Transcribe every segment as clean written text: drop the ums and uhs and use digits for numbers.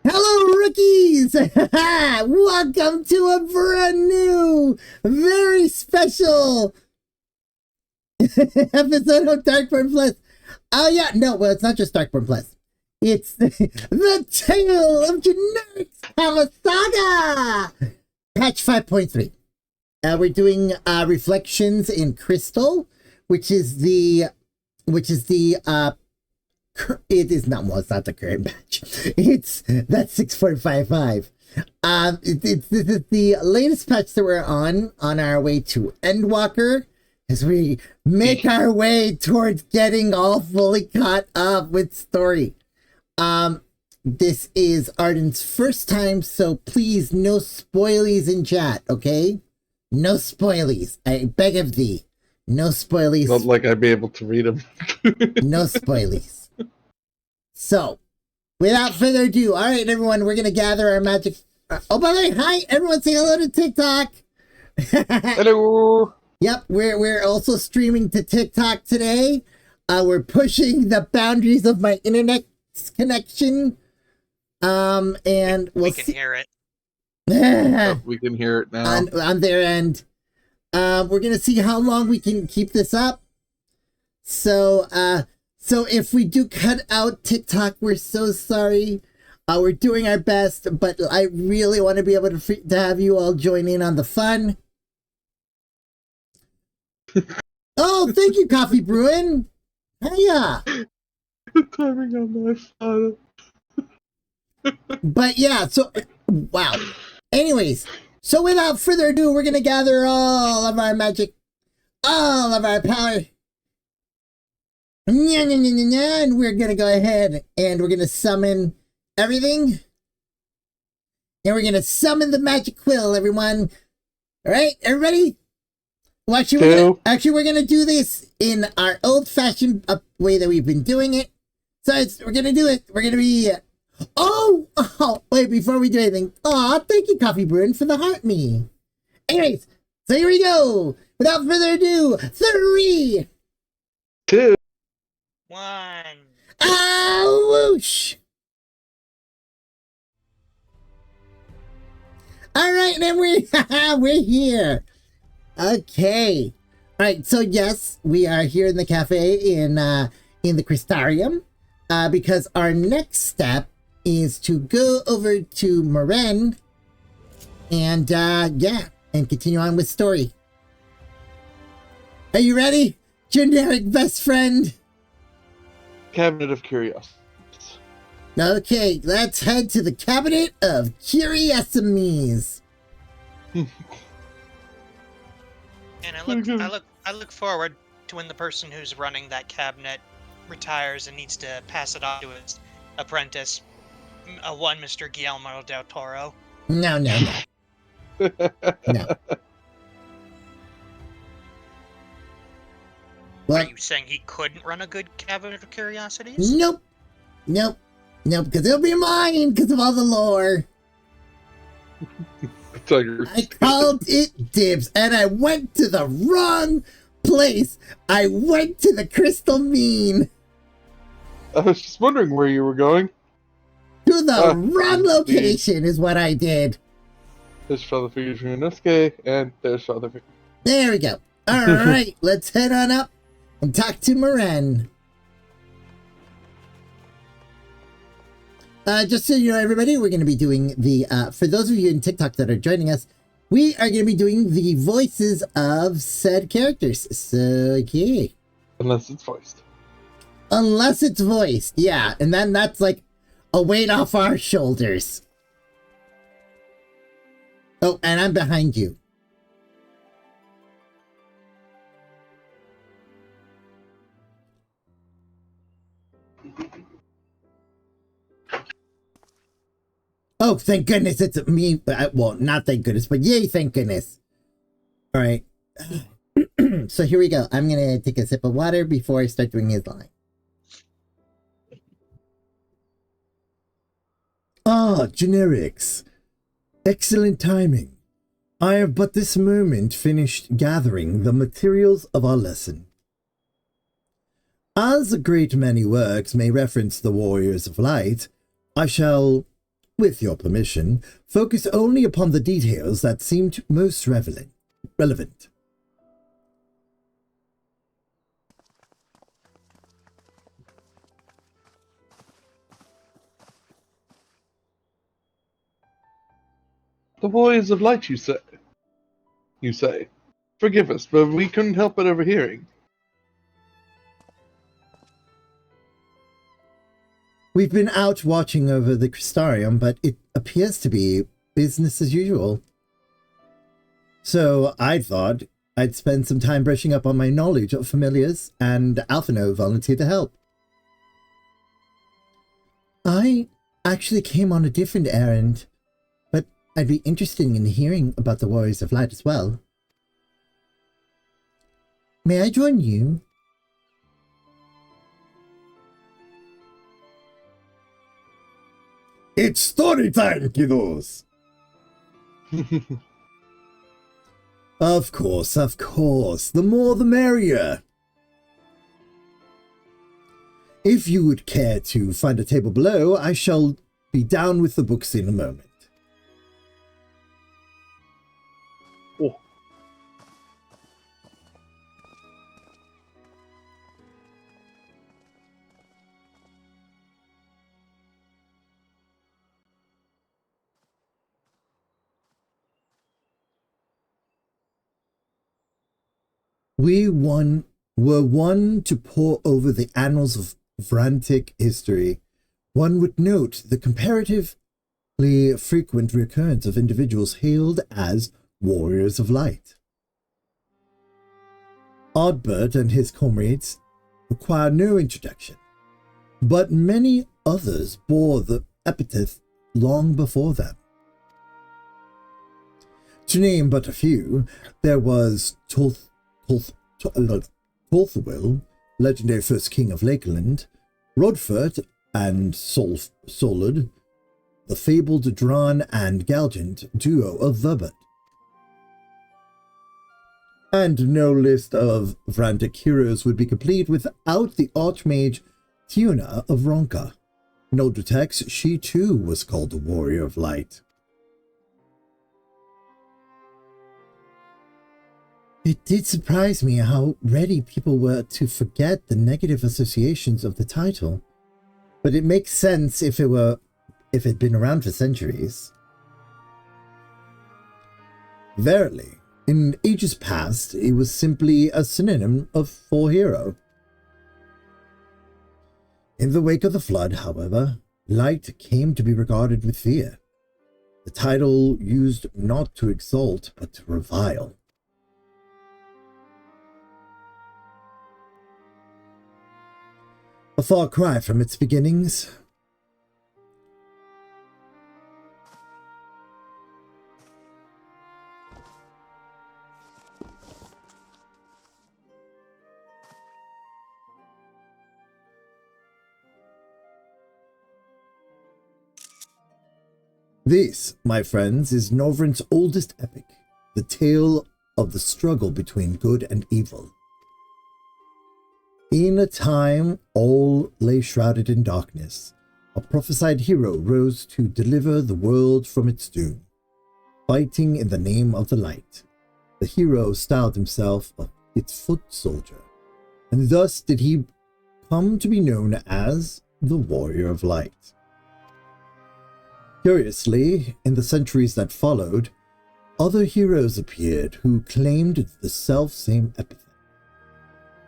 Hello, rookies! Welcome to a brand new, very special episode of Darkborn Plus. Oh, yeah, no, well, it's not just Darkborn Plus. It's the Tale of Generics Saga! Patch 5.3. We're doing Reflections in Crystal, which is the it is not, well, it's not the current batch. That's 6.55. This is the latest patch that we're on our way to Endwalker, as we make our way towards getting all fully caught up with story. This is Arden's first time, so please, no spoilies in chat, okay? No spoilies. I beg of thee. No spoilies. Not like I'd be able to read them. No spoilies. So, without further ado, all right, everyone, we're going to gather our magic. Oh, by the way, hi, everyone, say hello to TikTok. Hello. Yep, we're also streaming to TikTok today. We're pushing the boundaries of my internet connection. And we can hear it. We can hear it now. On their end. We're going to see how long we can keep this up. So if we do cut out TikTok, we're so sorry. We're doing our best, but I really want to be able to have you all join in on the fun. Oh, thank you, Coffee Bruin. Hiya. The timing on my phone. But yeah, so wow. Anyways, so without further ado, we're gonna gather all of our magic, all of our power. And we're gonna go ahead and we're gonna summon everything. And we're gonna summon the magic quill, everyone. Alright, everybody? Well, actually, we're gonna do this in our old-fashioned way that we've been doing it. So we're gonna do it. We're gonna be oh, wait, before we do anything. Aw, thank you, Coffee Bruin, for the heart me. Anyways, so here we go. Without further ado, 3, 2, 1. whoosh. All right, and we're here. Okay. All right, so yes, we are here in the cafe in the Crystarium, because our next step is to go over to Maren and and continue on with story. Are you ready, generic best friend? Cabinet of Curiosities. Okay, let's head to the Cabinet of Curiosities. And I look forward to when the person who's running that cabinet retires and needs to pass it on to his apprentice, one Mr. Guillermo del Toro. No. No. What? Are you saying he couldn't run a good Cabinet of Curiosities? Nope, because it'll be mine because of all the lore. I called it dibs, and I went to the wrong place. I went to the Crystal Mean. I was just wondering where you were going. To the wrong location is what I did. There's Father Figure Inosuke, and there's Father Figure. There we go. All right, let's head on up and talk to Maren. Just so you know, everybody, we're going to be doing the, for those of you in TikTok that are joining us, we are going to be doing the voices of said characters. So, okay. Unless it's voiced. Unless it's voiced, yeah. And then that's like a weight off our shoulders. Oh, and I'm behind you. Oh, thank goodness it's me. Well, not thank goodness, but yay, thank goodness. All right. So here we go. I'm going to take a sip of water before I start doing his line. Ah, generics. Excellent timing. I have but this moment finished gathering the materials of our lesson. As a great many works may reference the Warriors of Light, I shall, with your permission, focus only upon the details that seemed most relevant. The Warriors of Light, you say? You say. Forgive us, but we couldn't help but overhearing. We've been out watching over the Crystarium, but it appears to be business as usual. So I thought I'd spend some time brushing up on my knowledge of familiars, and Alphino volunteered to help. I actually came on a different errand, but I'd be interested in hearing about the Warriors of Light as well. May I join you? It's story time, kiddos! Of course. The more the merrier. If you would care to find a table below, I shall be down with the books in a moment. Oh. We were one to pore over the annals of Vrantic history. One would note the comparatively frequent recurrence of individuals hailed as Warriors of Light. Oddbert and his comrades require no introduction, but many others bore the epithet long before them. To name but a few, there was Torthwill, legendary first king of Lakeland, Rodfert and Solid, the fabled Dran and Galgant duo of Verbert. And no list of Vrantic heroes would be complete without the Archmage Tiuna of Ronka. In older texts, she too was called a Warrior of Light. It did surprise me how ready people were to forget the negative associations of the title, but it makes sense if it had been around for centuries. Verily, in ages past, it was simply a synonym for hero. In the wake of the flood, however, light came to be regarded with fear. The title used not to exalt, but to revile. A far cry from its beginnings. This, my friends, is Norvryn's oldest epic, the tale of the struggle between good and evil. In a time all lay shrouded in darkness, a prophesied hero rose to deliver the world from its doom. Fighting in the name of the light, the hero styled himself its foot soldier, and thus did he come to be known as the Warrior of Light. Curiously, in the centuries that followed, other heroes appeared who claimed the self-same epithet,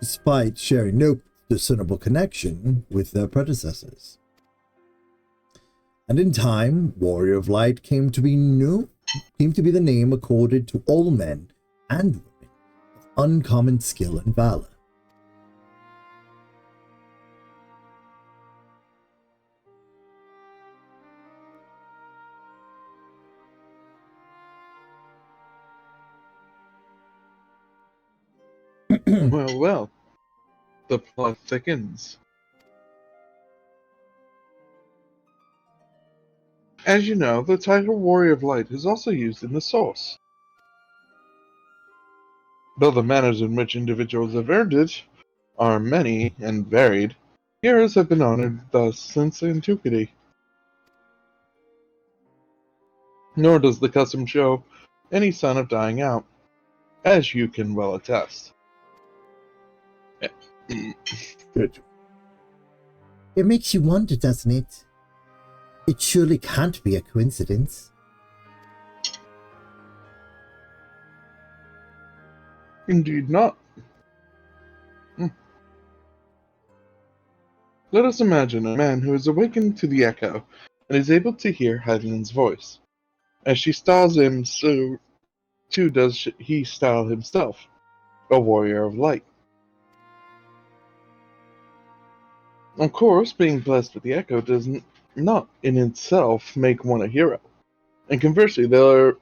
despite sharing no discernible connection with their predecessors. And in time, Warrior of Light came to be the name accorded to all men and women of uncommon skill and valor. Well, the plot thickens. As you know, the title Warrior of Light is also used in the source. Though the manners in which individuals have earned it are many and varied, heroes have been honored thus since antiquity. nor does the custom show any sign of dying out, as you can well attest. Good. It makes you wonder, doesn't it? It surely can't be a coincidence. Indeed not. Let us imagine a man who is awakened to the echo and is able to hear Heidelind's voice. As she styles him, so too does he style himself, a warrior of light. Of course, being blessed with the echo does not in itself make one a hero. And conversely, there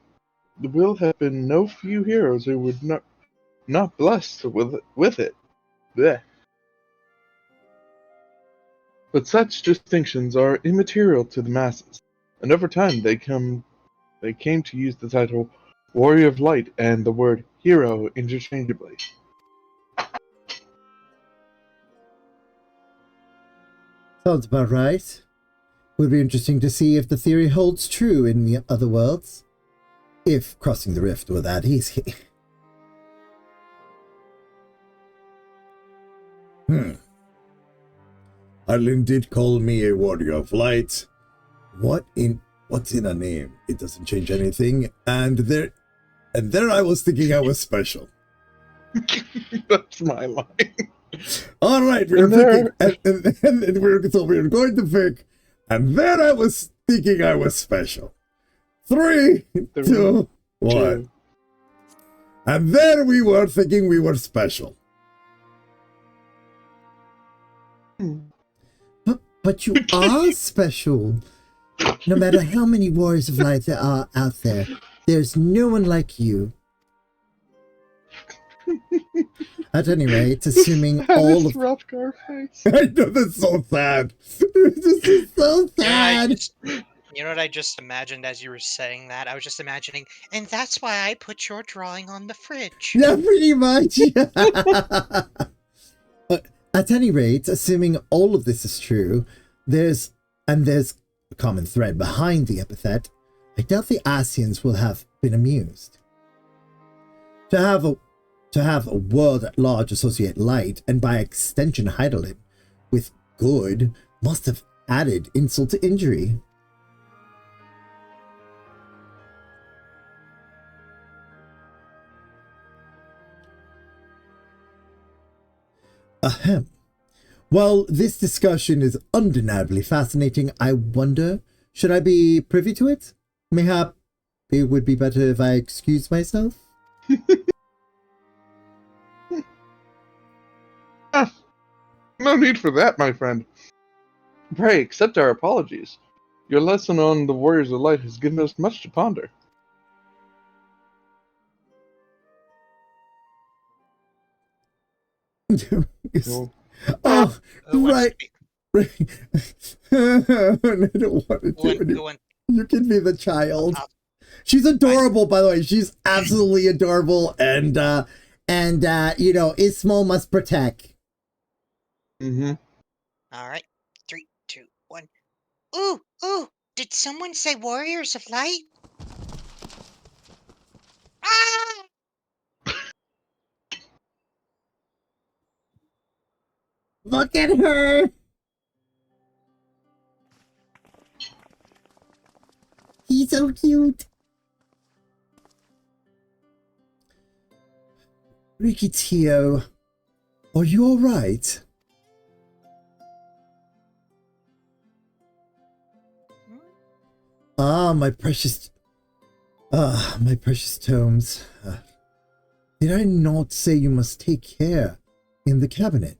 will have been no few heroes who would not blessed with it. Blech. But such distinctions are immaterial to the masses, and over time they came to use the title Warrior of Light and the word hero interchangeably. Sounds about right. Would be interesting to see if the theory holds true in the other worlds. If crossing the rift were that easy. Arlen did call me a warrior of light. What's in a name? It doesn't change anything. And there I was thinking I was special. That's my line. All right, we're thinking, and we're going to pick. And then I was thinking I was special. 3, 2, 1. And then we were thinking we were special. But you are special. No matter how many warriors of light there are out there, there's no one like you. At any rate, assuming all of... face. I know, that's so sad. This is so sad. You know what I just imagined as you were saying that? I was just imagining, and that's why I put your drawing on the fridge. Yeah, pretty much. At any rate, assuming all of this is true, there's a common thread behind the epithet. I doubt the Asians will have been amused. To have a world at large associate light, and by extension Heidelin, with good, must have added insult to injury. Ahem. Well, this discussion is undeniably fascinating. I wonder, should I be privy to it? Mayhap it would be better if I excused myself? No need for that, my friend. Pray, accept our apologies. Your lesson on the Warriors of Light has given us much to ponder. Oh, right. I don't want to do it. You can be the child. She's adorable, by the way. She's absolutely adorable, and you know, Ismo must protect. All right, 3, 2, 1. Ooh! Did someone say Warriors of Light? Ah! Look at her. He's so cute. Rikitio, are you all right? My precious tomes. Did I not say you must take care in the cabinet?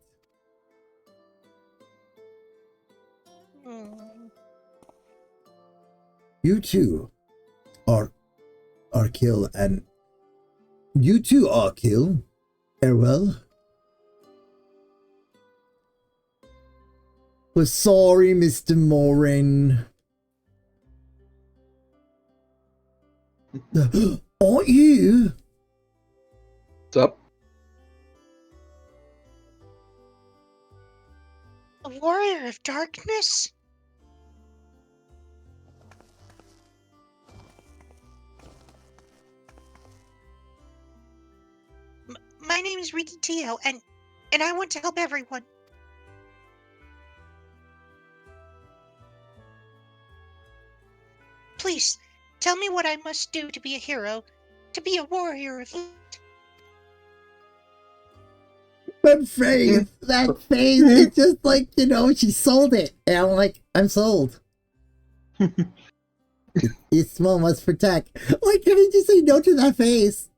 You too are kill, and you too are kill. Farewell. We're sorry, Mr. Morin. Aren't you? What's up? A warrior of darkness? is Ricky Tio, and I want to help everyone. Please, tell me what I must do to be a hero, to be a warrior of light. That face, it's just like, she sold it. And I'm like, I'm sold. You small must protect. Why couldn't you just say no to that face?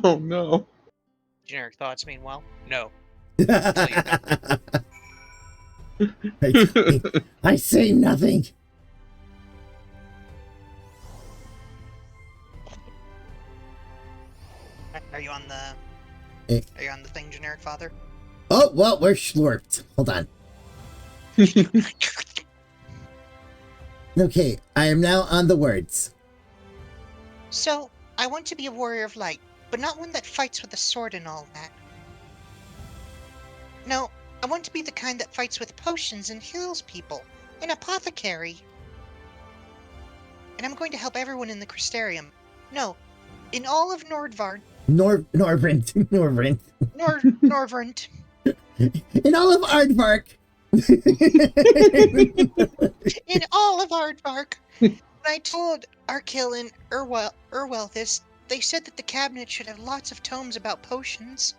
Oh no. Generic thoughts, meanwhile, no. I say nothing. Are you on the thing, Generic Father? Oh, well, we're slurped. Hold on. Okay, I am now on the words. So, I want to be a warrior of light, but not one that fights with a sword and all that. No, I want to be the kind that fights with potions and heals people. An apothecary. And I'm going to help everyone in the Crystarium. No, in all of Nordvard. Norvrint. Norvrint. In all of Aardvark. In all of Aardvark. When I told Arkil and Urwell this, they said that the cabinet should have lots of tomes about potions.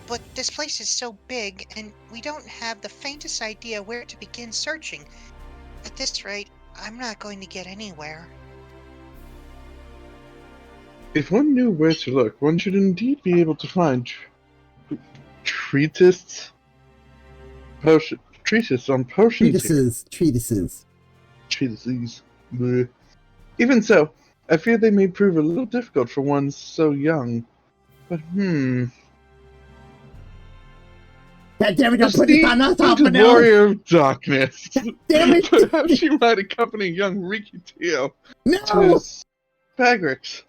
But this place is so big, and we don't have the faintest idea where to begin searching. At this rate, I'm not going to get anywhere. If one knew where to look, one should indeed be able to find treatises on potions. Treatises. Bleh. Even so, I fear they may prove a little difficult for one so young. But God damn it, don't put it on us, Alphanel! Warrior of Darkness. Damn it! Perhaps she might accompany young Ricky Tio to his Fagrix.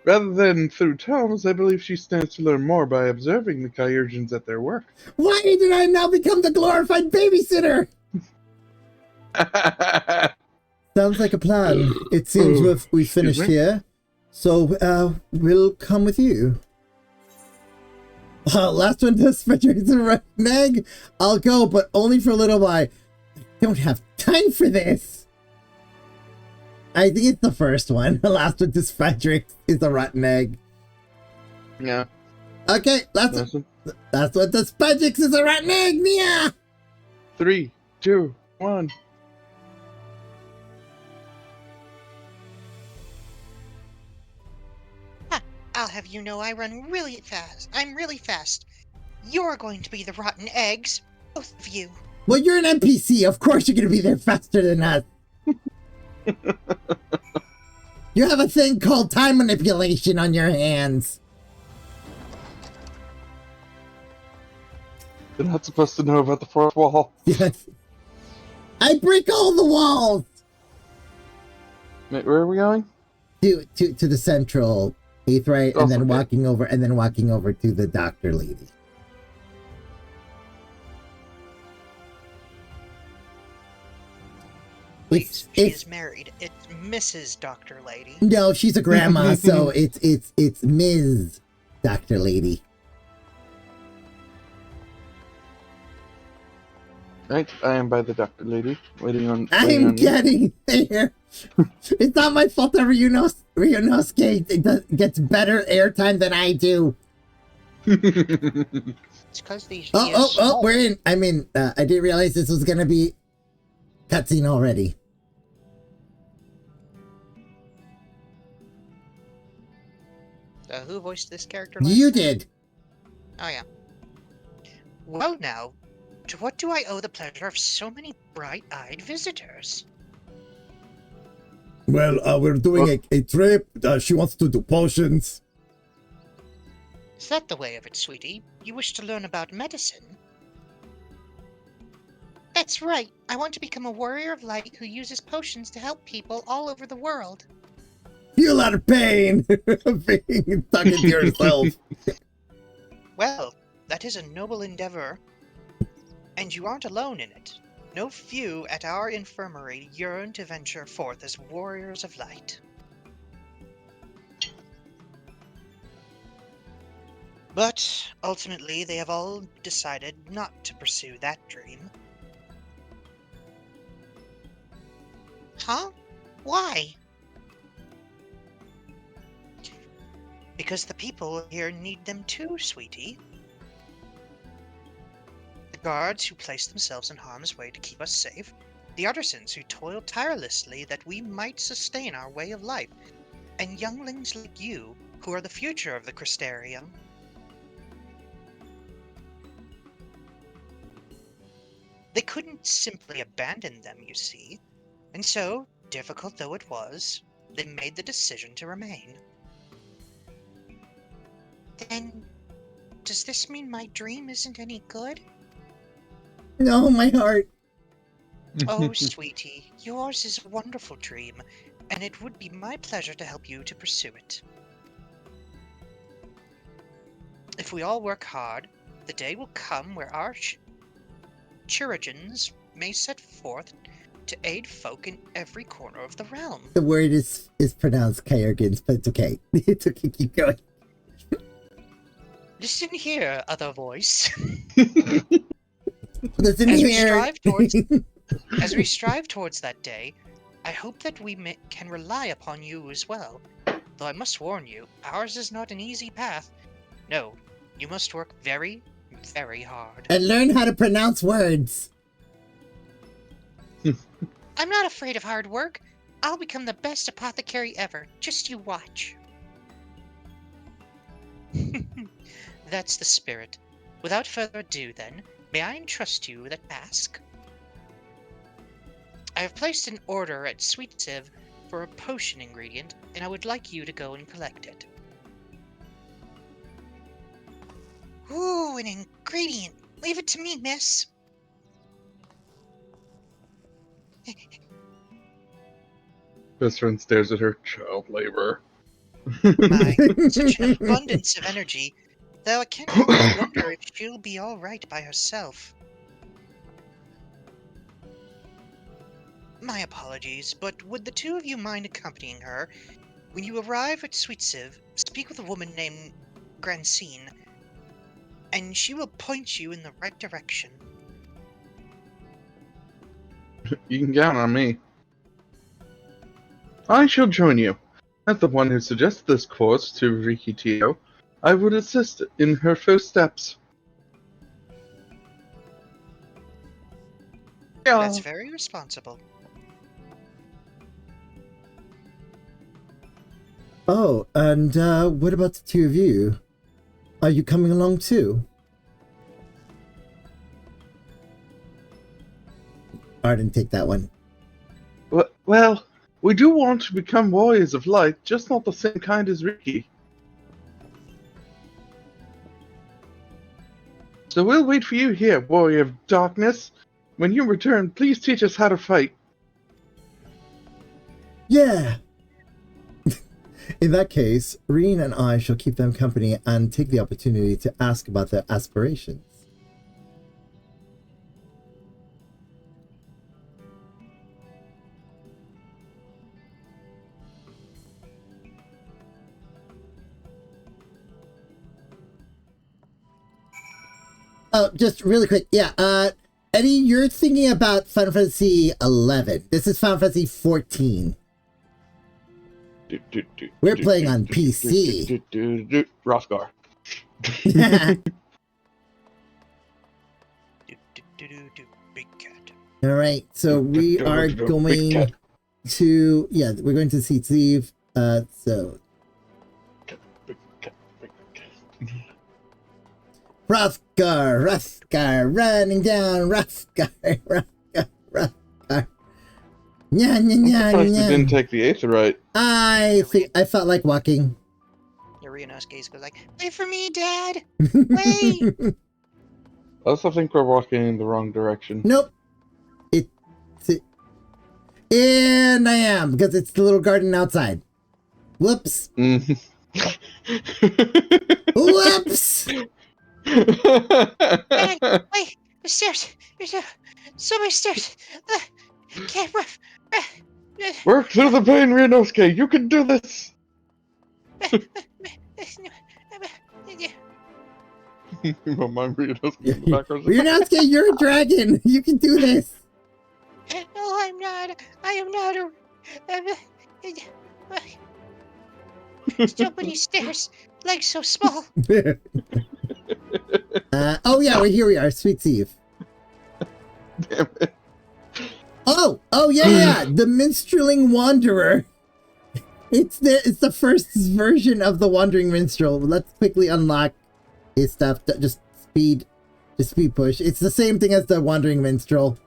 Rather than through tomes, I believe she stands to learn more by observing the Kyurgians at their work. Why did I now become the glorified babysitter? Sounds like a plan. It seems we've finished here. So, we'll come with you. Last one does Frederick's a nag. I'll go, but only for a little while. I don't have time for this. I think it's the first one. The last one does Frederick is a rotten egg. Yeah. Okay, last one does Frederick is a rotten egg. Mia. 3, 2, 1. I'll have you know I run really fast. I'm really fast. You're going to be the rotten eggs. Both of you. Well, you're an NPC. Of course you're going to be there faster than us. You have a thing called time manipulation on your hands. You're not supposed to know about the fourth wall. Yes. I break all the walls. Wait, where are we going? To the central Aetherite, and then okay. walking over to the doctor lady. Wait, she is married. It's Mrs. Doctor Lady. No, she's a grandma, so it's Ms. Doctor Lady. Right, I am by the doctor lady, waiting on. I'm getting there. It's not my fault that Ryunosuke gets better airtime than I do. It's because these. Oh, we're in. I mean, I didn't realize this was gonna be cutscene already. Who voiced this character? You did. Oh yeah. Well now, to what do I owe the pleasure of so many bright-eyed visitors? Well, we're doing a trip. She wants to do potions. Is that the way of it, sweetie? You wish to learn about medicine? That's right. I want to become a warrior of light who uses potions to help people all over the world. Feel a lot of pain being stuck into yourself. Well, that is a noble endeavor. And you aren't alone in it. no few at our infirmary yearn to venture forth as warriors of light. But ultimately, they have all decided not to pursue that dream. Huh? Why? Because the people here need them too, sweetie. The guards who place themselves in harm's way to keep us safe, the artisans who toil tirelessly that we might sustain our way of life, and younglings like you, who are the future of the Crystarium. They couldn't simply abandon them, you see, and so, difficult though it was, they made the decision to remain. Then, does this mean my dream isn't any good? No, my heart. Oh, sweetie, yours is a wonderful dream, and it would be my pleasure to help you to pursue it. If we all work hard, the day will come where our chirurgeons may set forth to aid folk in every corner of the realm. The word is pronounced Kyurgans, but it's okay. It's okay, keep going. Listen here, other voice. Listen here. As we strive towards that day, I hope that we can rely upon you as well. Though I must warn you, ours is not an easy path. No, you must work very, very hard. And learn how to pronounce words. I'm not afraid of hard work. I'll become the best apothecary ever. Just you watch. That's the spirit. Without further ado, then, may I entrust you with a task? I have placed an order at FFXIV for a potion ingredient, and I would like you to go and collect it. Ooh, an ingredient! Leave it to me, miss! Best friend stares at her. Child labor. My, such an abundance of energy, though I can't help but wonder if she'll be alright by herself. My apologies, but would the two of you mind accompanying her? When you arrive at FFXIV, speak with a woman named Grancine, and she will point you in the right direction. You can count on me. I shall join you. As the one who suggested this course to Riki Tio, I would assist in her first steps. Yeah. That's very responsible. Oh, and what about the two of you? Are you coming along too? Arden, take that one. Well, we do want to become warriors of light, just not the same kind as Riki. So we'll wait for you here, warrior of darkness. When you return, please teach us how to fight. Yeah! In that case, Reen and I shall keep them company and take the opportunity to ask about their aspirations. Oh, just really quick. Yeah, Eddie, you're thinking about Final Fantasy 11. This is Final Fantasy 14. We're playing on PC. Rothgar. Big cat. All right, so we are going to, yeah, we're going to see Steve. So Rothgar, running down, Rothgar. Nya, nya, nya, Surprised you nya. didn't take the Aetherite. I felt like walking. Urino's gaze goes like, "Wait for me, Dad! Wait!" I also think we're walking in the wrong direction. Nope. And I am, because it's the little garden outside. Whoops. Whoops! Dad, wait! stairs. There's so many stairs. Can't move. Work through the pain, Ryunosuke. You can do this. You don't mind Ryunosuke in the background? Ryunosuke, you're a dragon. You can do this. No, I'm not. I am not a... So many stairs. Legs so small. Oh yeah, here we are. Sweet Eve. Damn it. Oh yeah. The Minstreling Wanderer. It's the first version of the Wandering Minstrel. Let's quickly unlock his stuff. Just speed push. It's the same thing as the Wandering Minstrel.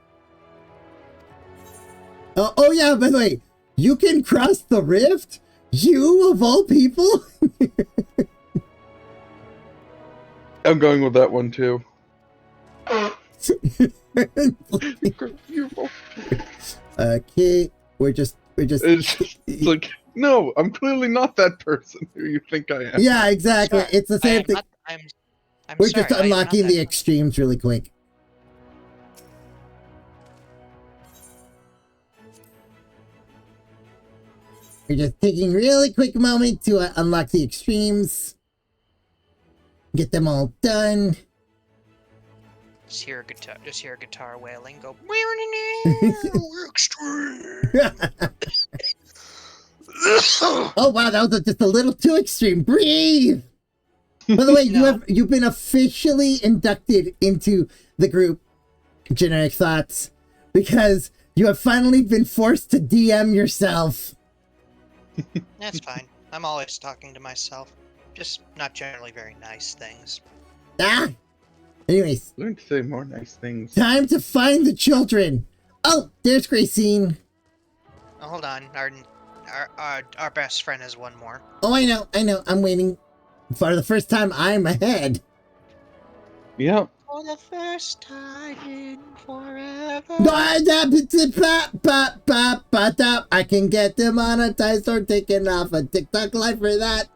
Oh yeah, by the way, you can cross the rift? You of all people? I'm going with that one too. Okay, we're just It's like, no, I'm clearly not that person who you think I am. yeah, exactly. Sorry, It's the same thing. I'm We're sorry, just I am not unlocking that the person. extremes really quick. We're just taking a really quick moment to unlock the extremes. Get them all done. Just hear a guitar wailing. Go. Extreme. Oh wow, that was just a little too extreme. Breathe. By the way, you've been officially inducted into the group Generic Thoughts because you have finally been forced to DM yourself. That's fine. I'm always talking to myself. Just not generally very nice things. Anyways, Learn to say more nice things. time to find the children. Oh, there's Gracine. Oh, hold on, Arden. Our best friend has one more. Oh, I know. I'm waiting. For the first time, I'm ahead. Yep. For the first time in forever. I can get demonetized or taken off a TikTok live for that.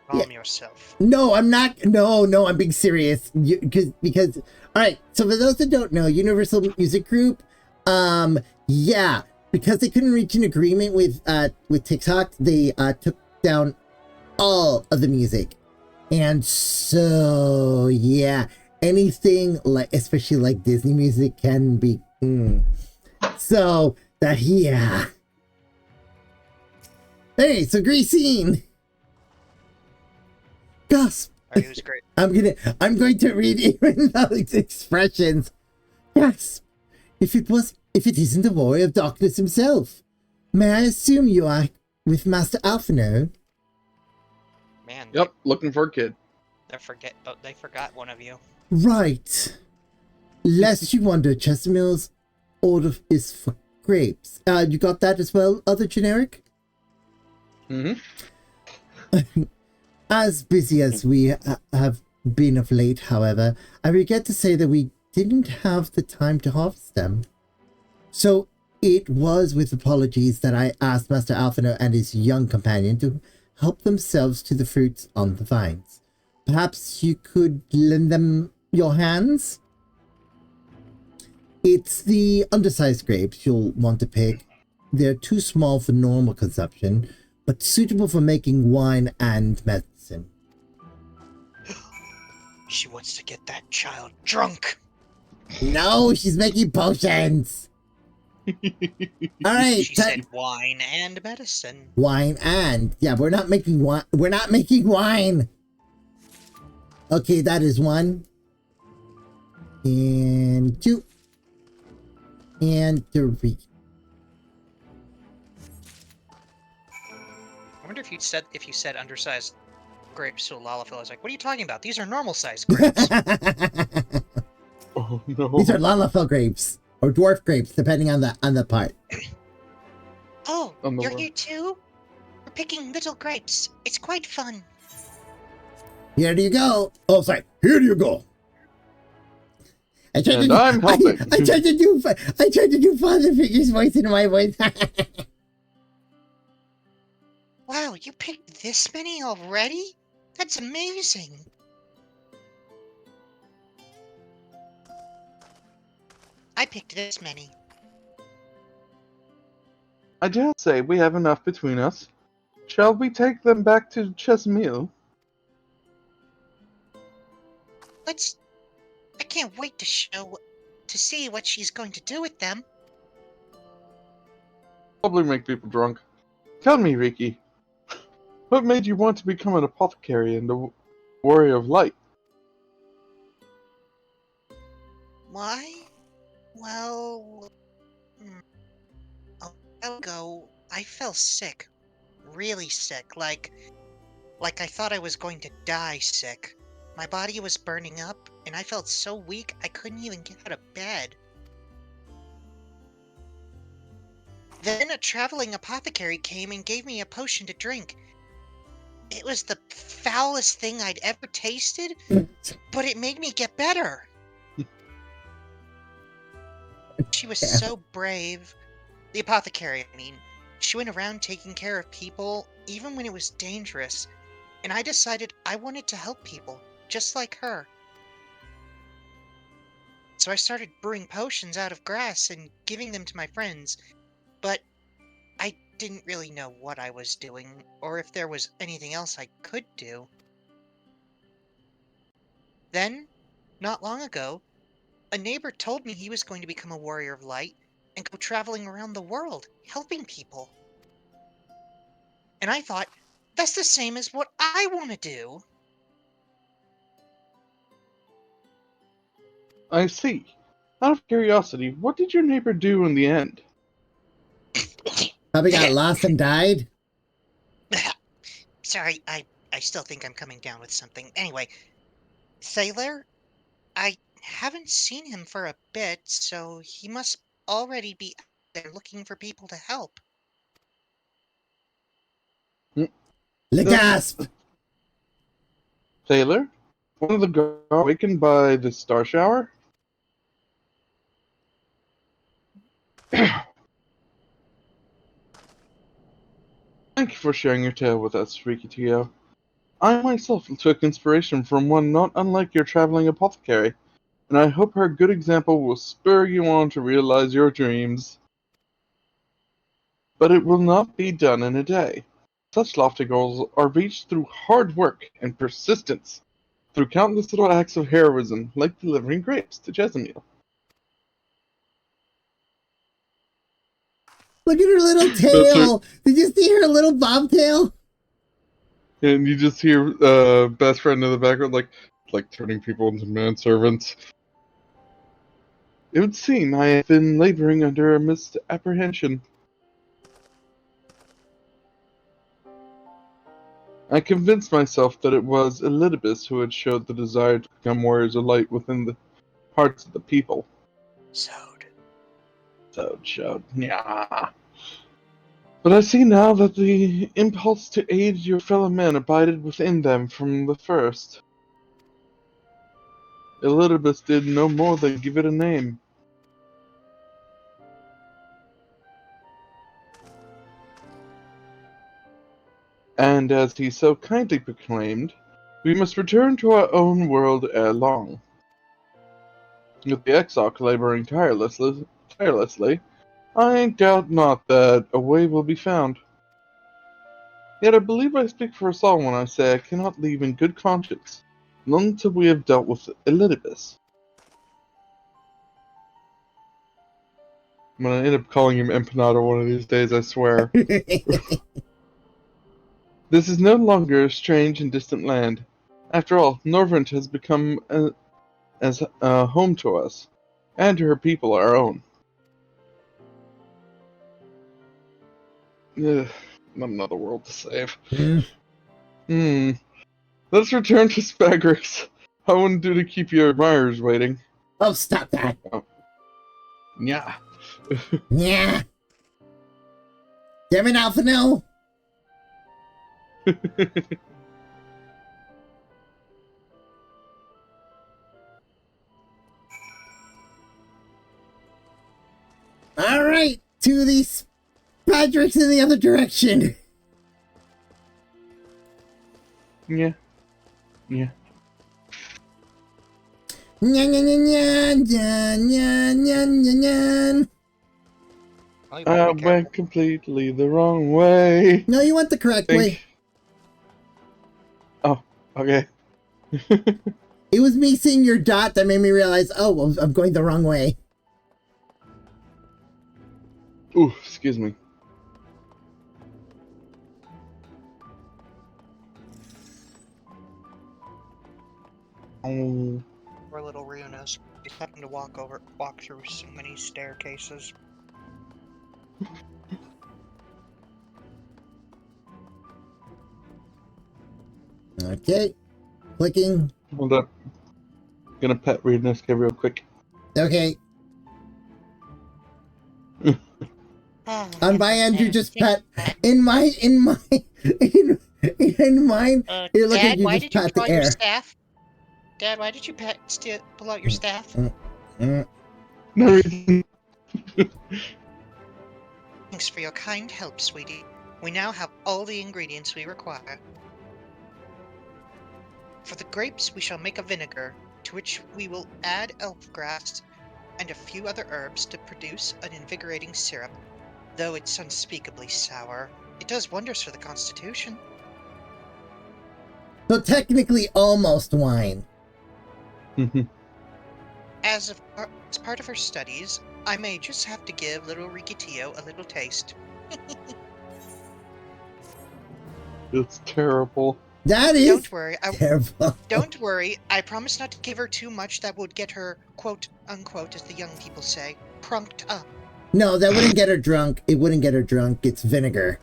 Calm yourself. No, I'm not. No, I'm being serious. Because, all right. So for those that don't know, Universal Music Group, yeah, because they couldn't reach an agreement with TikTok, they took down all of the music, and so yeah, anything like, especially like Disney music, can be. So that yeah. Hey, so Gracine. Gasp! It was great. I'm going to read even those expressions. Gasp! If it isn't the Warrior of Darkness himself, may I assume you are with Master Alphino? Man. Yep, looking for a kid. They forgot one of you. Right. Lest you wonder, Chestermill's order is for grapes. You got that as well, other generic? Mm-hmm. As busy as we have been of late, however, I regret to say that we didn't have the time to harvest them. So it was with apologies that I asked Master Alphino and his young companion to help themselves to the fruits on the vines. Perhaps you could lend them your hands? It's the undersized grapes you'll want to pick. They're too small for normal consumption, but suitable for making wine and medicine. She wants to get that child drunk. No, she's making potions. All right. She said wine and medicine. Wine and we're not making wine. We're not making wine. Okay, that is 1 and 2 and 3. I wonder if you said undersized grapes to Lalafell. I was like, what are you talking about? These are normal sized grapes. Oh no. These are Lalafell grapes or dwarf grapes, depending on the part. Oh, you're here too? We're picking little grapes. It's quite fun. Here you go. Oh, sorry. Here you go. I'm helping. I tried to do Father Figure's voice into my voice. Wow, you picked this many already? That's amazing. I picked this many. I dare say we have enough between us. Shall we take them back to Chesimil? I can't wait to see what she's going to do with them. Probably make people drunk. Tell me, Riki, what made you want to become an apothecary and a warrior of light? Why? Well, a while ago, I fell sick. Really sick. Like I thought I was going to die sick. My body was burning up, and I felt so weak I couldn't even get out of bed. Then a traveling apothecary came and gave me a potion to drink. It was the foulest thing I'd ever tasted, but it made me get better. She was so brave. The apothecary, I mean. She went around taking care of people, even when it was dangerous. And I decided I wanted to help people, just like her. So I started brewing potions out of grass and giving them to my friends. But I didn't really know what I was doing, or if there was anything else I could do. Then, not long ago, a neighbor told me he was going to become a warrior of light and go traveling around the world, helping people. And I thought, that's the same as what I want to do. I see. Out of curiosity, what did your neighbor do in the end? Probably got lost and died. Sorry, I still think I'm coming down with something. Anyway, Sailor, I haven't seen him for a bit, so he must already be out there looking for people to help. The gasp! Sailor? One of the guards awakened by the star shower? Thank you for sharing your tale with us, Rikitio. I myself took inspiration from one not unlike your traveling apothecary, and I hope her good example will spur you on to realize your dreams. But it will not be done in a day. Such lofty goals are reached through hard work and persistence, through countless little acts of heroism, like delivering grapes to Jezemiel. Look at her little tail. Did you see her little bobtail? And you just hear best friend in the background, like turning people into manservants. It would seem I have been laboring under a misapprehension. I convinced myself that it was Elidibus who had showed the desire to become warriors of light within the hearts of the people. Showed. Yeah. But I see now that the impulse to aid your fellow men abided within them from the first. Elidibus did no more than give it a name. And as he so kindly proclaimed, we must return to our own world ere long. With the Exarch laboring tirelessly, I doubt not that a way will be found. Yet I believe I speak for us all when I say I cannot leave in good conscience, not until we have dealt with Elidibus. I'm gonna end up calling him Empanada one of these days, I swear. This is no longer a strange and distant land. After all, Norvrent has become as home to us, and to her people our own. Ugh, not another world to save. Let's return to Spagrix. I wouldn't do to keep your admirers waiting. Oh, stop that. Oh. Yeah. Yeah. Damn it, Alpha, no. All right, to the Patrick's in the other direction. Yeah. Yeah. Nyan, nyan, nyan, nyan, nyan, nyan, nyan, nyan, nyan. Oh, you I better be careful. went completely the wrong way. No, you went the correct way. Oh, okay. It was me seeing your dot that made me realize, oh, well, I'm going the wrong way. Ooh, excuse me. Oh, Poor little Ryunas. He's having to walk through so many staircases. Okay. Clicking. hold up. Gonna pet Ryunosuke real quick. Okay. Oh, On my end, you just Dad, pat. In mine, it looked like Dad, you why just did you pat draw the your air. staff? Dad, why did you pull out your staff? No reason. Thanks for your kind help, sweetie. We now have all the ingredients we require. For the grapes, we shall make a vinegar, to which we will add elf grass and a few other herbs to produce an invigorating syrup. Though it's unspeakably sour, it does wonders for the constitution. So technically, almost wine. As part of her studies, I may just have to give little Rikitillo a little taste. It's terrible. That is Don't worry, terrible. Don't worry, I promise not to give her too much that would get her, quote, unquote, as the young people say, prunked up. No, that wouldn't get her drunk. It wouldn't get her drunk. It's vinegar.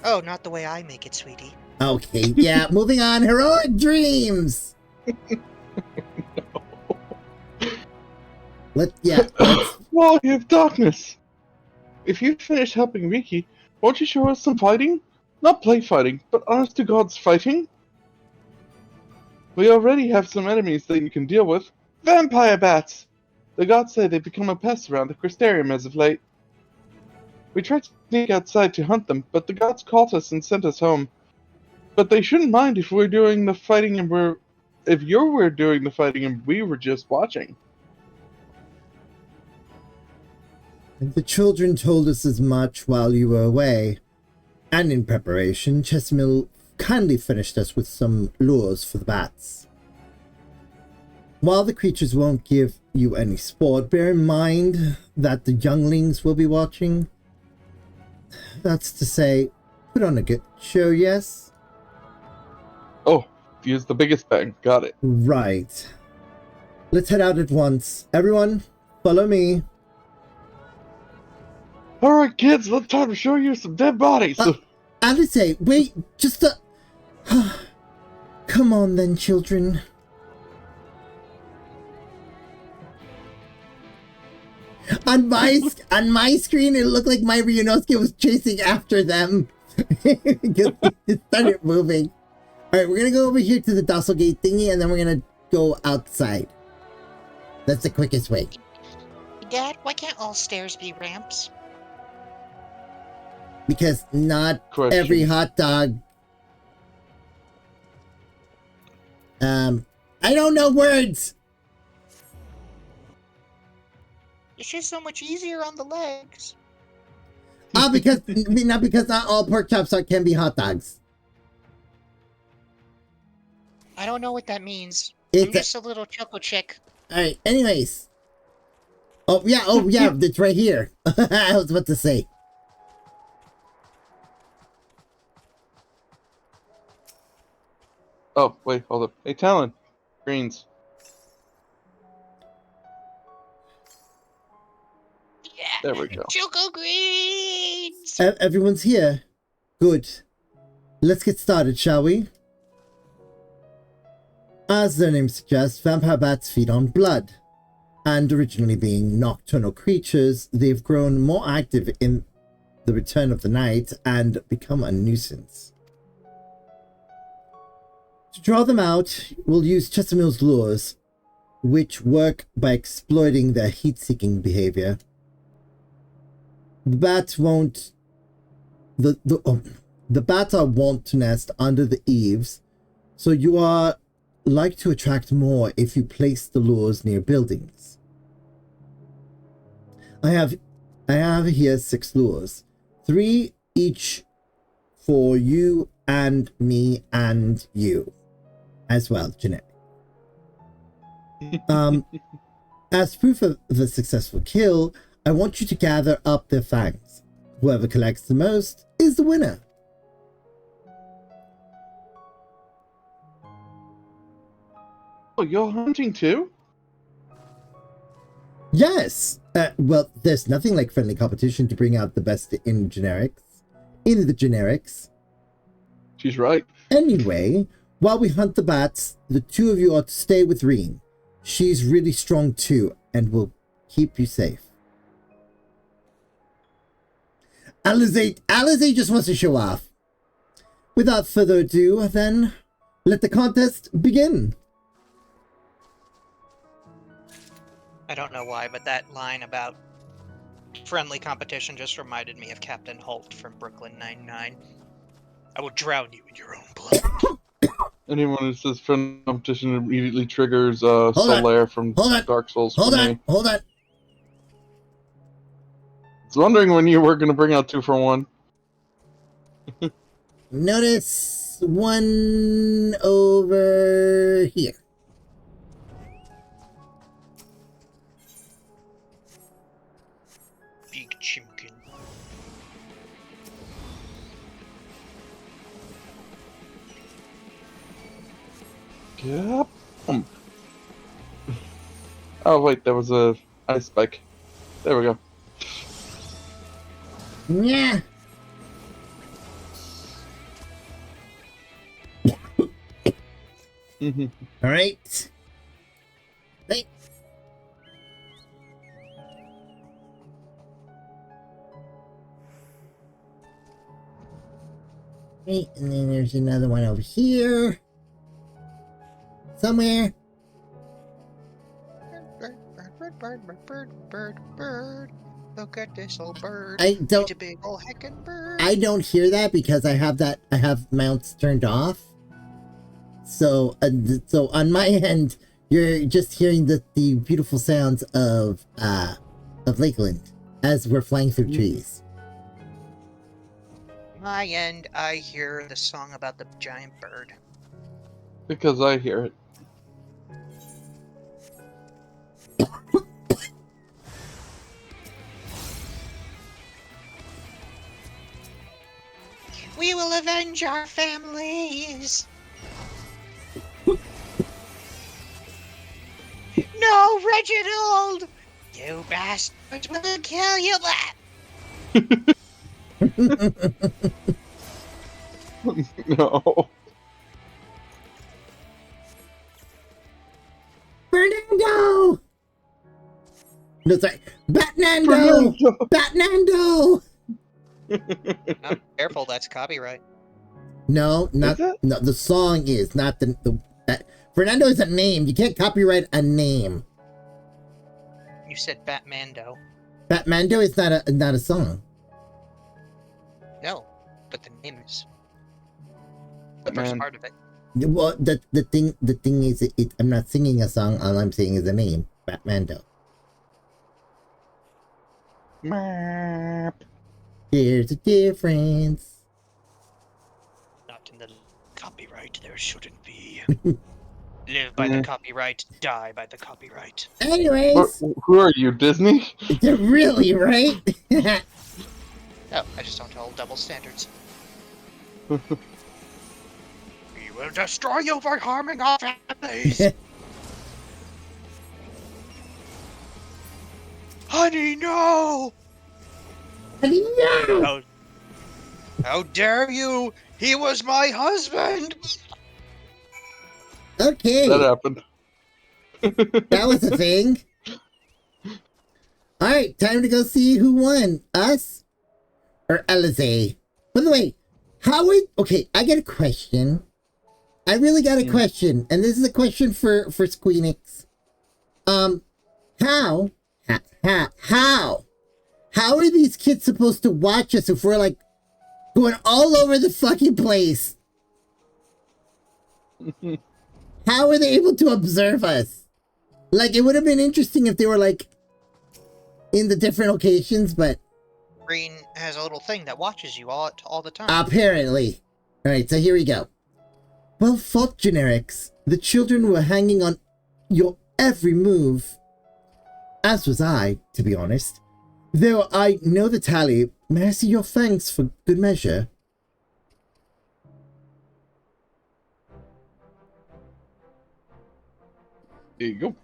Oh, not the way I make it, sweetie. Okay, yeah, moving on. Heroic dreams! Let's... Wall of darkness! If you finish helping Riki, won't you show us some fighting? Not play fighting, but honest to God's fighting? We already have some enemies that you can deal with. Vampire bats! The gods say they've become a pest around the Crystarium as of late. We tried to sneak outside to hunt them, but the gods caught us and sent us home. But they shouldn't mind if we're doing the fighting and if you were doing the fighting and we were just watching. The children told us as much while you were away. And in preparation, Chestermill kindly furnished us with some lures for the bats. While the creatures won't give you any sport, bear in mind that the younglings will be watching. That's to say, put on a good show, yes? Oh, use the biggest bang. Got it. Right. Let's head out at once. Everyone, follow me. Alright, kids, let's time to show you some dead bodies. Alice, wait, just a... Come on then, children. On my screen, it looked like my Ryunosuke was chasing after them. Because it started moving. Alright, we're gonna go over here to the docile gate thingy, and then we're gonna go outside. That's the quickest way. Dad, why can't all stairs be ramps? Because not Question. every hot dog... I don't know words! It's just so much easier on the legs. Because not all pork chops can be hot dogs. I don't know what that means. It's I'm just a little choco chick. Alright, anyways. Oh yeah, it's right here. I was about to say. Oh, wait, hold up. Hey, Talon. Greens. Yeah, There we go. choco greens! Everyone's here. Good. Let's get started, shall we? As their name suggests, vampire bats feed on blood. And originally being nocturnal creatures, they've grown more active in the return of the night and become a nuisance. To draw them out, we'll use Chestermill's lures, which work by exploiting their heat-seeking behavior. The bats the bats are wont to nest under the eaves, So you are like to attract more if you place the lures near buildings. I have here 6 lures. 3 each for you and me and you. As well, Jeanette. As proof of the successful kill, I want you to gather up their fangs. Whoever collects the most is the winner. Oh, you're hunting too? Yes! Well, there's nothing like friendly competition to bring out the best in generics. In the generics. She's right. Anyway, while we hunt the bats, the 2 of you are to stay with Reen. She's really strong too, and will keep you safe. Alizé just wants to show off. Without further ado, then, let the contest begin. I don't know why, but that line about friendly competition just reminded me of Captain Holt from Brooklyn Nine-Nine. I will drown you in your own blood. Anyone who says friendly competition immediately triggers Solaire from Dark Souls for me. Hold on. I was wondering when you were going to bring out 2 for 1. Notice one over here. Big chimkin. Yep. Oh wait, there was a ice spike. There we go. Yeah. All right. Hey. Right, and then there's another one over here. Somewhere. Bird. Look at this old bird. I don't. It's a big old heckin' bird. I don't hear that because I have mounts turned off. So on my end, you're just hearing the beautiful sounds of Lakeland as we're flying through trees. My end, I hear the song about the giant bird. Because I hear it. We will avenge our families. No, Reginald! You bastards will kill you back! No. Fernando! No, sorry. Batnando! Batnando! Oh, careful, that's copyright. No, not no. The song is not the Fernando is a name. You can't copyright a name. You said Batmando. Batmando is not a song. No, but the name is. The first part of it. Well, the thing is, I'm not singing a song. All I'm saying is a name, Batmando. There's a difference. Not in the copyright. There shouldn't be. Live by the copyright, die by the copyright. Anyways, who are you, Disney? They're really right. Oh, I just don't hold double standards. We will destroy you for harming our families. Honey, no! Honey, no! How dare you? He was my husband! Okay. That happened. That was a thing. Alright, time to go see who won. Us? Or Alizé? By the way, okay, I got a question. I really got a question. And this is a question for Squeenix. How are these kids supposed to watch us if we're like going all over the fucking place? How are they able to observe us? Like, it would have been interesting if they were, like, in the different locations, but... Green has a little thing that watches you all the time. Apparently. Alright, so here we go. Well fought, Generics. The children were hanging on your every move. As was I, to be honest. Though I know the tally, may I see your thanks for good measure? There you go.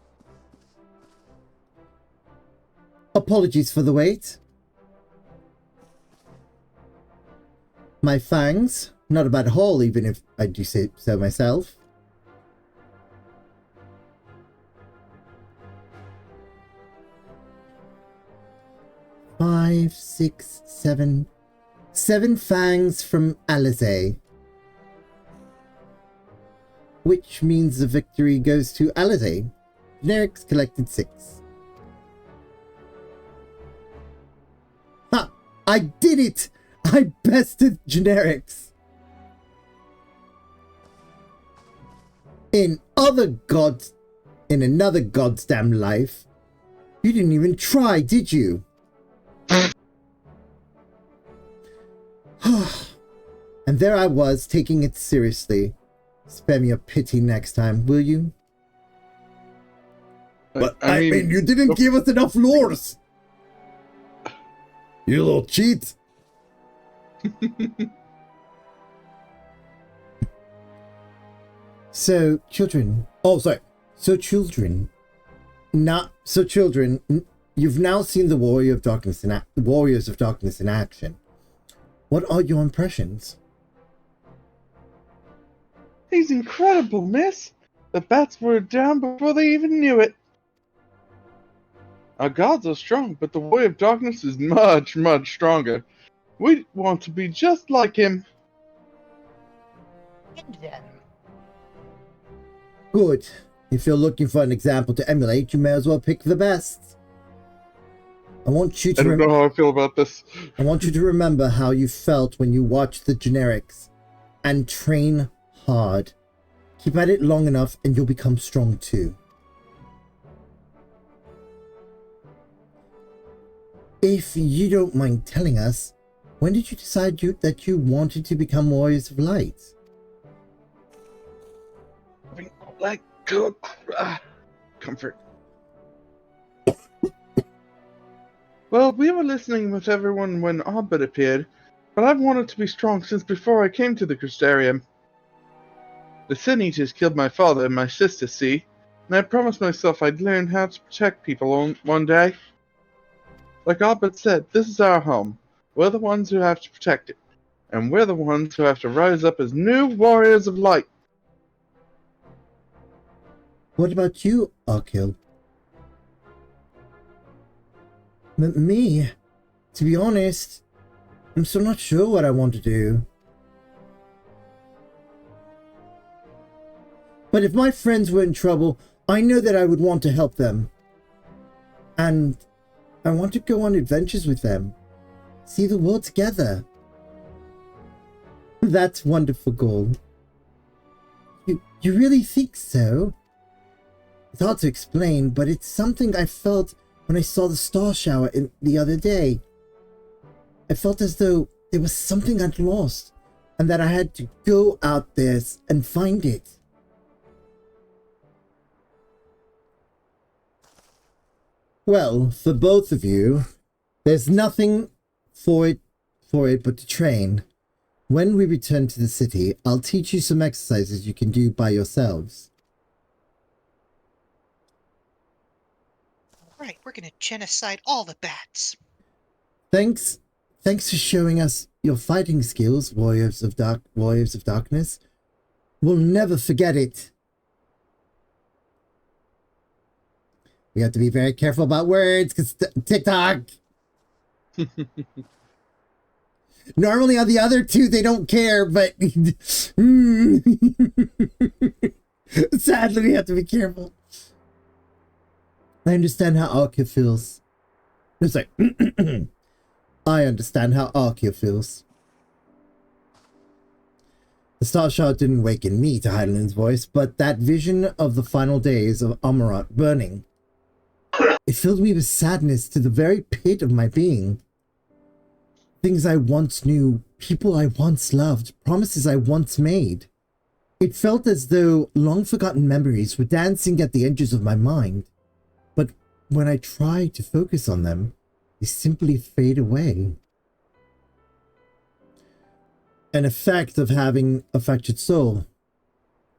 Apologies for the wait. My fangs, not a bad haul, even if I do say so myself. Five, six, seven. 7 fangs from Alizé. Which means the victory goes to Alizé. Generics collected 6. Ha! I did it! I bested Generics! In another goddamn life, you didn't even try, did you? And there I was, taking it seriously. Spare me a pity next time, will you? But I mean you didn't give us enough lures! You little cheat! So, children. Oh, sorry. So, children. You've now seen the Warriors of Darkness in action. What are your impressions? He's incredible, miss. The bats were down before they even knew it. Our gods are strong, but the Warrior of Darkness is much, much stronger. We want to be just like him. And then, Good. If you're looking for an example to emulate, you may as well pick the best. I want you to I don't know how I feel about this. I want you to remember how you felt when you watched the Generics and train hard. Keep at it long enough and you'll become strong too. If you don't mind telling us, when did you decide that you wanted to become Warriors of Light? Like good comfort. Well, we were listening with everyone when Orbit appeared, but I've wanted to be strong since before I came to the Crystarium. The Sin Eaters killed my father and my sister, see? And I promised myself I'd learn how to protect people one day. Like Orbit said, this is our home. We're the ones who have to protect it. And we're the ones who have to rise up as new Warriors of Light. What about you, Arkil? Me? To be honest, I'm still not sure what I want to do. But if my friends were in trouble, I know that I would want to help them. And I want to go on adventures with them. See the world together. That's wonderful, Gold. You really think so? It's hard to explain, but it's something I felt when I saw the star shower the other day. I felt as though there was something I'd lost, and that I had to go out there and find it. Well, for both of you, there's nothing for it but to train. When we return to the city, I'll teach you some exercises you can do by yourselves. right, we're gonna genocide all the bats. Thanks for showing us your fighting skills, Warriors of Darkness. We'll never forget it. We have to be very careful about words, because TikTok. Normally on the other two, they don't care, but sadly, we have to be careful. I understand how Arkil feels. No, sorry. I understand how Arkil feels. The star shot didn't waken me to Heidelman's voice, but that vision of the final days of Amarat burning. It filled me with sadness to the very pit of my being. Things I once knew, people I once loved, promises I once made. It felt as though long-forgotten memories were dancing at the edges of my mind. But when I try to focus on them, they simply fade away. An effect of having a fractured soul,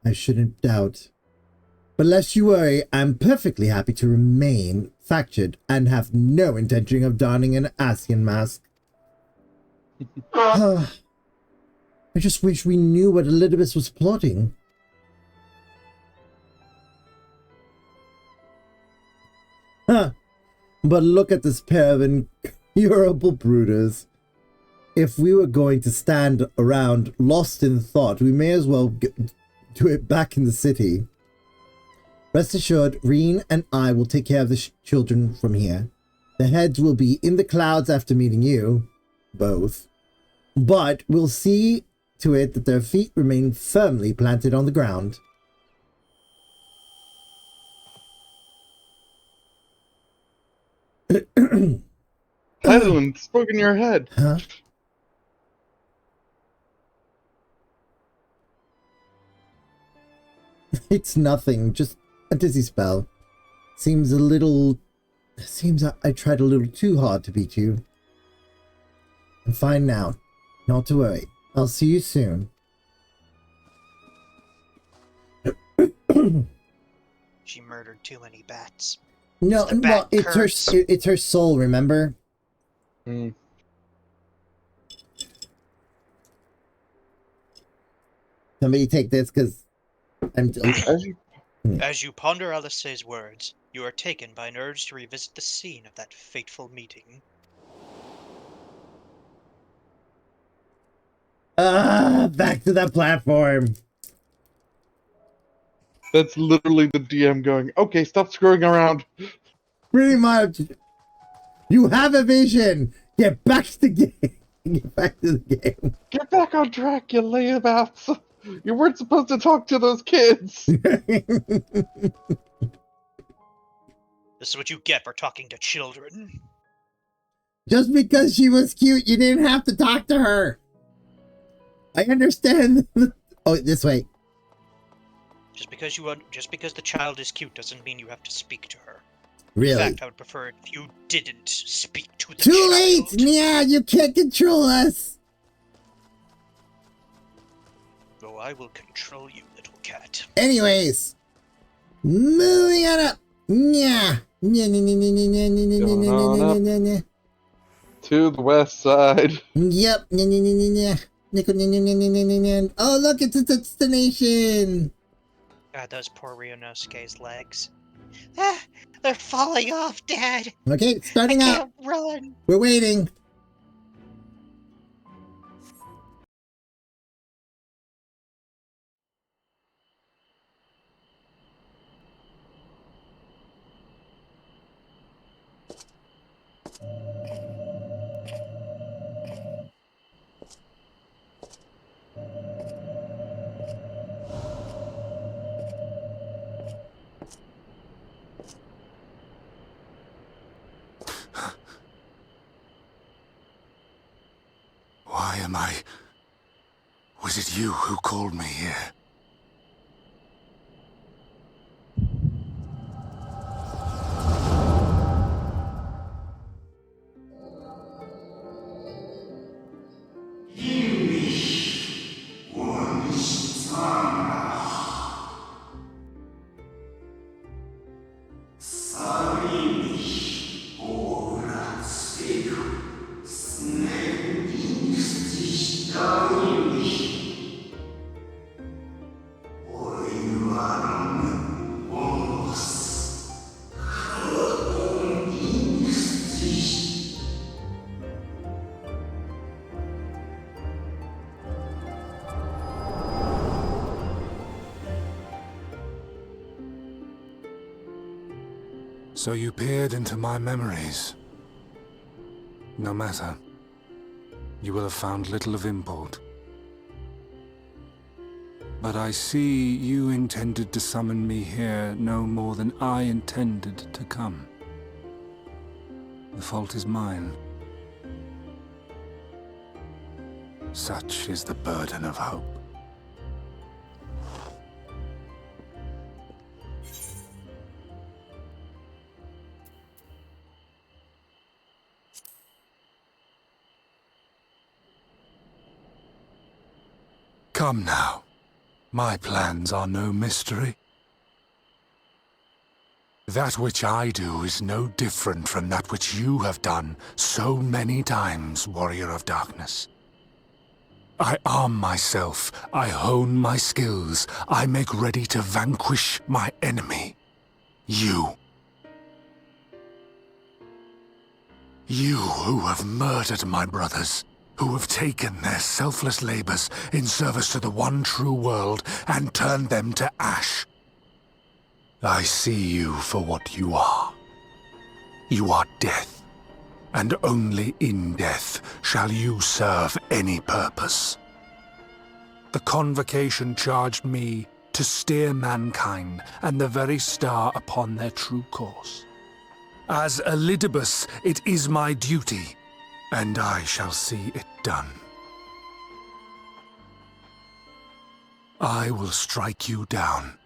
I shouldn't doubt. But lest you worry, I'm perfectly happy to remain fractured and have no intention of donning an Asian mask. I just wish we knew what Elizabeth was plotting. But look at this pair of incurable brooders. If we were going to stand around lost in thought, we may as well do it back in the city. Rest assured, Reen and I will take care of the children from here. Their heads will be in the clouds after meeting you, both. But we'll see to it that their feet remain firmly planted on the ground. Heidelman, spoke in your head. Huh? It's nothing, just a dizzy spell. Seems I tried a little too hard to beat you. I'm fine now. Not to worry. I'll see you soon. She murdered too many bats. No, well, it's her soul, remember? Mm. Somebody take this, because I'm... As you ponder Alice's words, you are taken by an urge to revisit the scene of that fateful meeting. Back to the platform. That's literally the DM going, okay, stop screwing around. Pretty much. You have a vision. Get back to the game. Get back to the game. Get back on track, you layabouts. You weren't supposed to talk to those kids. This is what you get for talking to children. Just because she was cute, you didn't have to talk to her. I understand. Oh, this way. Just because the child is cute doesn't mean you have to speak to her. Really? In fact, I would prefer it if you didn't speak to the Too child. late! Yeah, you can't control us. Oh, I will control you, little cat. Anyways, moving on up. Yeah. To the west side. Yep. Oh, look, it's a destination. God, those poor Ryunosuke's legs. Ah, they're falling off, Dad. Okay, starting I up. can't run. We're waiting. Why am I... Was it you who called me here? So you peered into my memories. No matter. You will have found little of import. But I see you intended to summon me here no more than I intended to come. The fault is mine. Such is the burden of hope. Come now. My plans are no mystery. That which I do is no different from that which you have done so many times, Warrior of Darkness. I arm myself, I hone my skills, I make ready to vanquish my enemy. You. You who have murdered my brothers, who have taken their selfless labors in service to the one true world and turned them to ash. I see you for what you are. You are death, and only in death shall you serve any purpose. The Convocation charged me to steer mankind and the very star upon their true course. As Elidibus, it is my duty, and I shall see it done. I will strike you down.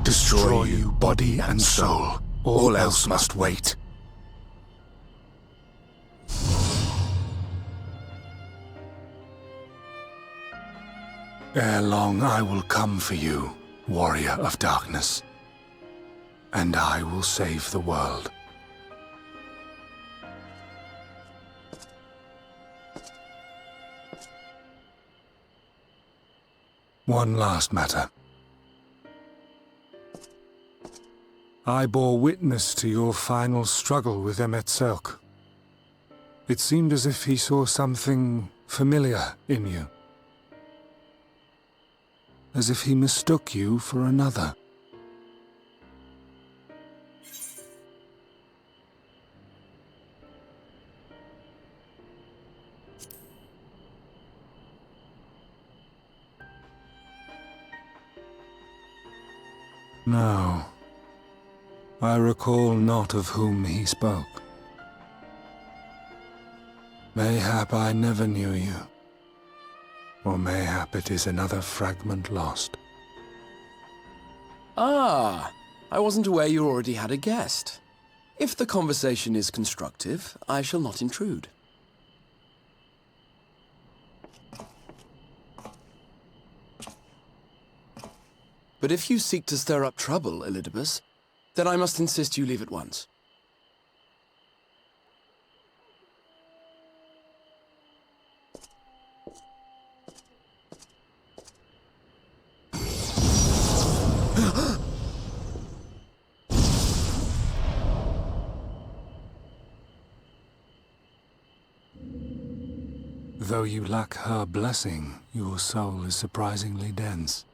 Destroy you body and soul. All else must wait. Ere long I will come for you, Warrior of Darkness, and I will save the world. One last matter. I bore witness to your final struggle with Emet-Selch. It seemed as if he saw something familiar in you. As if he mistook you for another. No. I recall not of whom he spoke. Mayhap I never knew you. Or mayhap it is another fragment lost. Ah, I wasn't aware you already had a guest. If the conversation is constructive, I shall not intrude. But if you seek to stir up trouble, Elidibus, then I must insist you leave at once. Though you lack her blessing, your soul is surprisingly dense.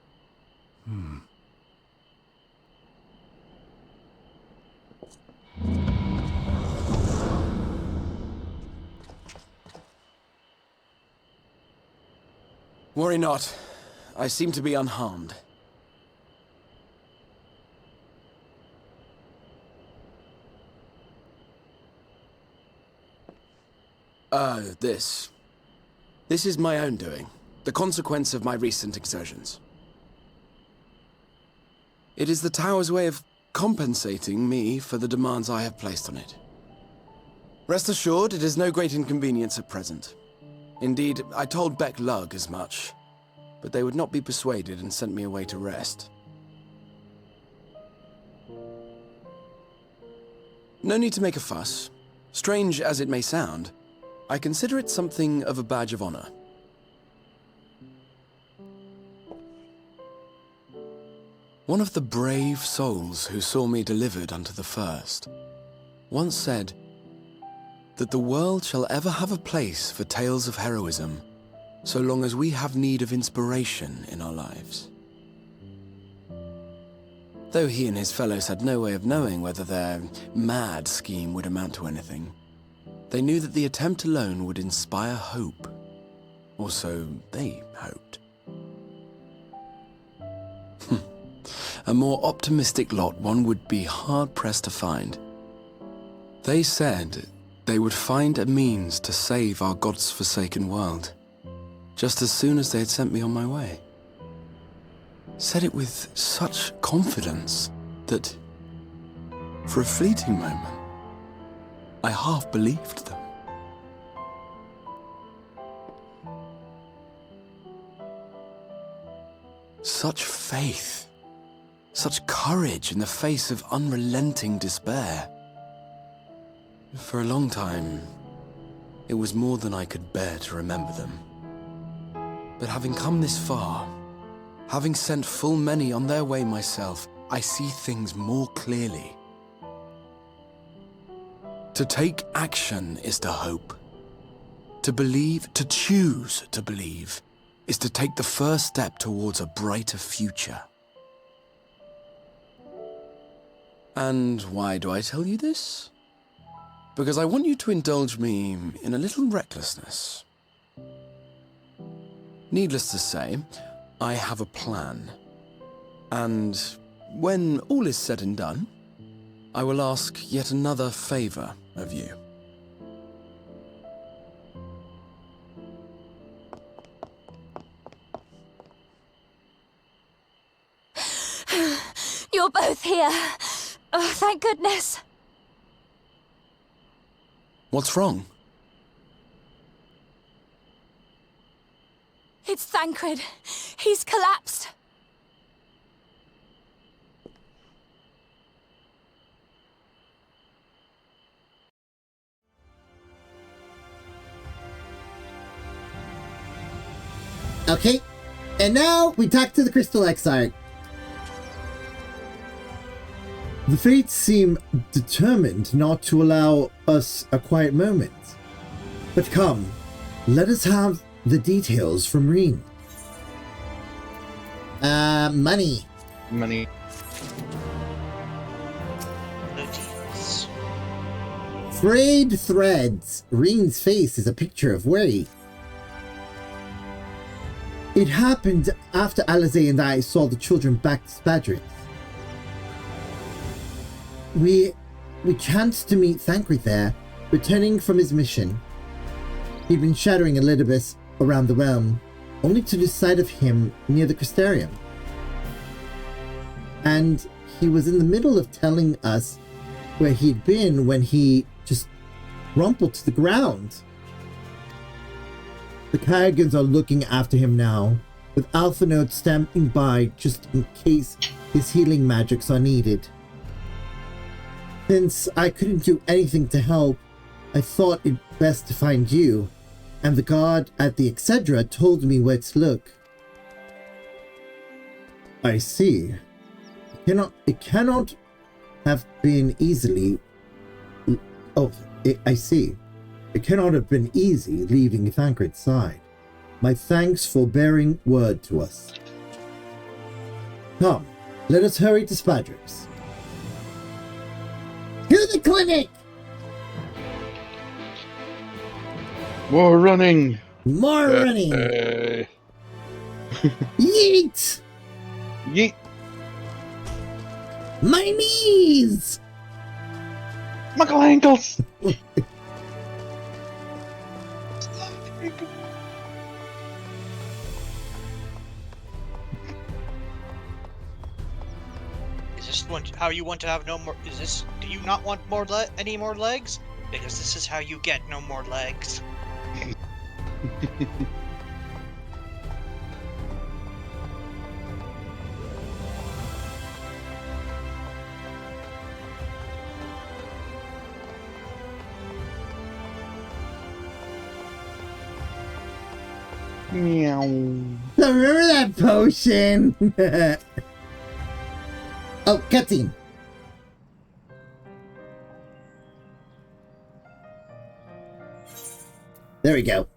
Worry not. I seem to be unharmed. This is my own doing. The consequence of my recent exertions. It is the tower's way of compensating me for the demands I have placed on it. Rest assured, it is no great inconvenience at present. Indeed, I told Beck Lug as much, but they would not be persuaded and sent me away to rest. No need to make a fuss. Strange as it may sound, I consider it something of a badge of honor. One of the brave souls who saw me delivered unto the first once said that the world shall ever have a place for tales of heroism so long as we have need of inspiration in our lives. Though he and his fellows had no way of knowing whether their mad scheme would amount to anything, they knew that the attempt alone would inspire hope. or so they hoped. A more optimistic lot one would be hard-pressed to find. They said they would find a means to save our God's forsaken world, just as soon as they had sent me on my way. Said it with such confidence that, for a fleeting moment, I half believed them. Such faith, such courage in the face of unrelenting despair. For a long time, it was more than I could bear to remember them. But having come this far, having sent full many on their way myself, I see things more clearly. To take action is to hope. To believe, to choose to believe, is to take the first step towards a brighter future. And why do I tell you this? Because I want you to indulge me in a little recklessness. Needless to say, I have a plan. And when all is said and done, I will ask yet another favor of you. You're both here. Oh, thank goodness. What's wrong? It's Thancred. He's collapsed. Okay, and now we talk to the Crystal Exarch. The Fates seem determined not to allow us a quiet moment. But come, let us have the details from Reen. Money. Money. The deals. Frayed threads. Reen's face is a picture of worry. It happened after Alizé and I saw the children back to Spadrix. We chanced to meet Thancred there, returning from his mission. He'd been shadowing Elidibus around the realm, only to lose sight of him near the Crystarium. And he was in the middle of telling us where he'd been when he just crumpled to the ground. The Kyrgans are looking after him now, with Alphinaud standing by just in case his healing magics are needed. Since I couldn't do anything to help, I thought it best to find you, and the guard at the Excedra told me where to look. I see. It cannot have been easily... I see. It cannot have been easy leaving Thancred's side. My thanks for bearing word to us. Come, let us hurry to Spadrix. To the clinic! More running. More running! Yeet! Yeet. My knees! Michael ankles. Is this how you want to have no more? Is this? Do you not want any more legs? Because this is how you get no more legs. Meow. Remember that potion? Oh, cutscene. There we go.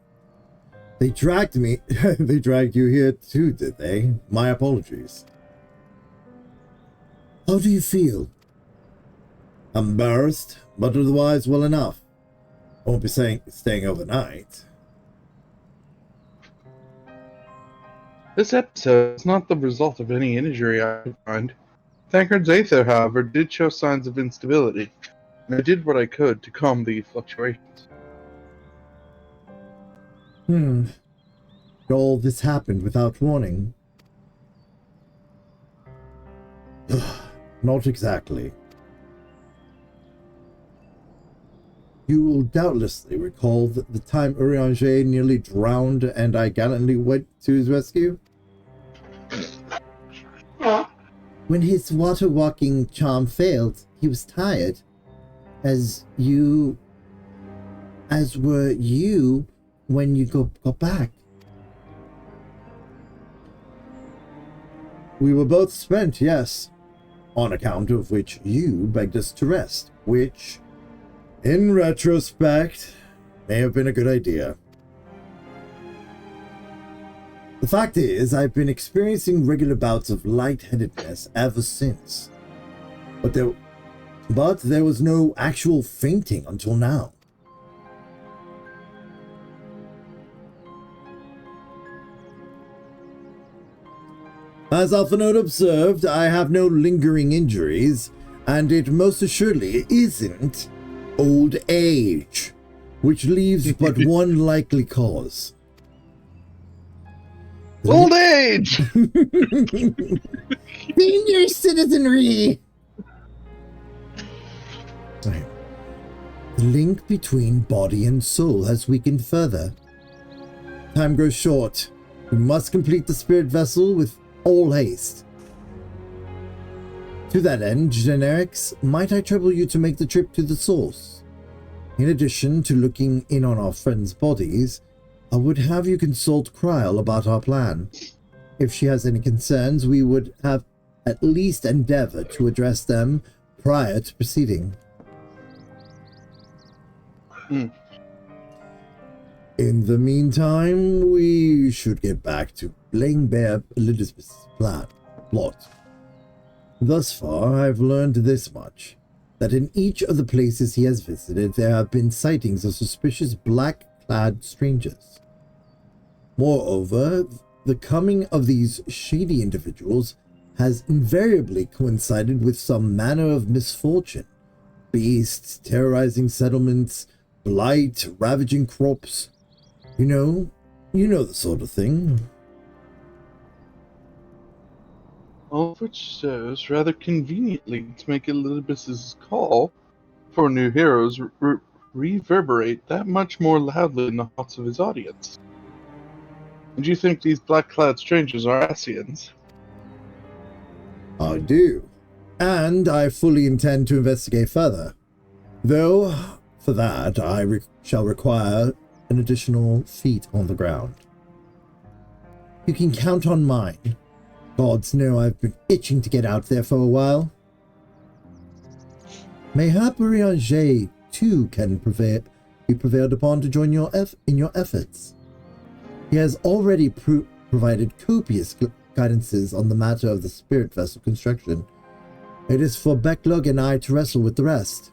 They dragged me. They dragged you here too, did they? My apologies. How do you feel? Embarrassed, but otherwise well enough. I won't be staying overnight. This episode is not the result of any injury I could find. Tancred's Aether, however, did show signs of instability, and I did what I could to calm the fluctuations. All this happened without warning. Not exactly. You will doubtlessly recall the time Urianger nearly drowned and I gallantly went to his rescue? When his water-walking charm failed, he was tired. As were you when you got back. We were both spent, yes, on account of which you begged us to rest, which, in retrospect, may have been a good idea. The fact is, I've been experiencing regular bouts of lightheadedness ever since. But there was no actual fainting until now. As Alphinaud observed, I have no lingering injuries, and it most assuredly isn't old age, which leaves but one likely cause. Old age! Senior citizenry! The link between body and soul has weakened further. Time grows short. We must complete the spirit vessel with all haste. To that end, Generics, might I trouble you to make the trip to the source? In addition to looking in on our friends' bodies, I would have you consult Kryl about our plan. If she has any concerns, we would have at least endeavor to address them prior to proceeding. In the meantime, we should get back to laying bare Elizabeth's plot. Thus far, I've learned this much, that in each of the places he has visited, there have been sightings of suspicious black-clad strangers. Moreover, the coming of these shady individuals has invariably coincided with some manner of misfortune. Beasts terrorizing settlements, blight ravaging crops. You know the sort of thing. All of which serves rather conveniently to make Elizabeth's call for new heroes reverberate that much more loudly in the hearts of his audience. And you think these black-clad strangers are Asians? I do. And I fully intend to investigate further. Though, for that, I shall require an additional feet on the ground. You can count on mine. Gods know I've been itching to get out there for a while. Mayhap Urianger, too, can be prevailed upon to join in your efforts. He has already provided copious guidances on the matter of the spirit vessel construction. It is for Becklug and I to wrestle with the rest.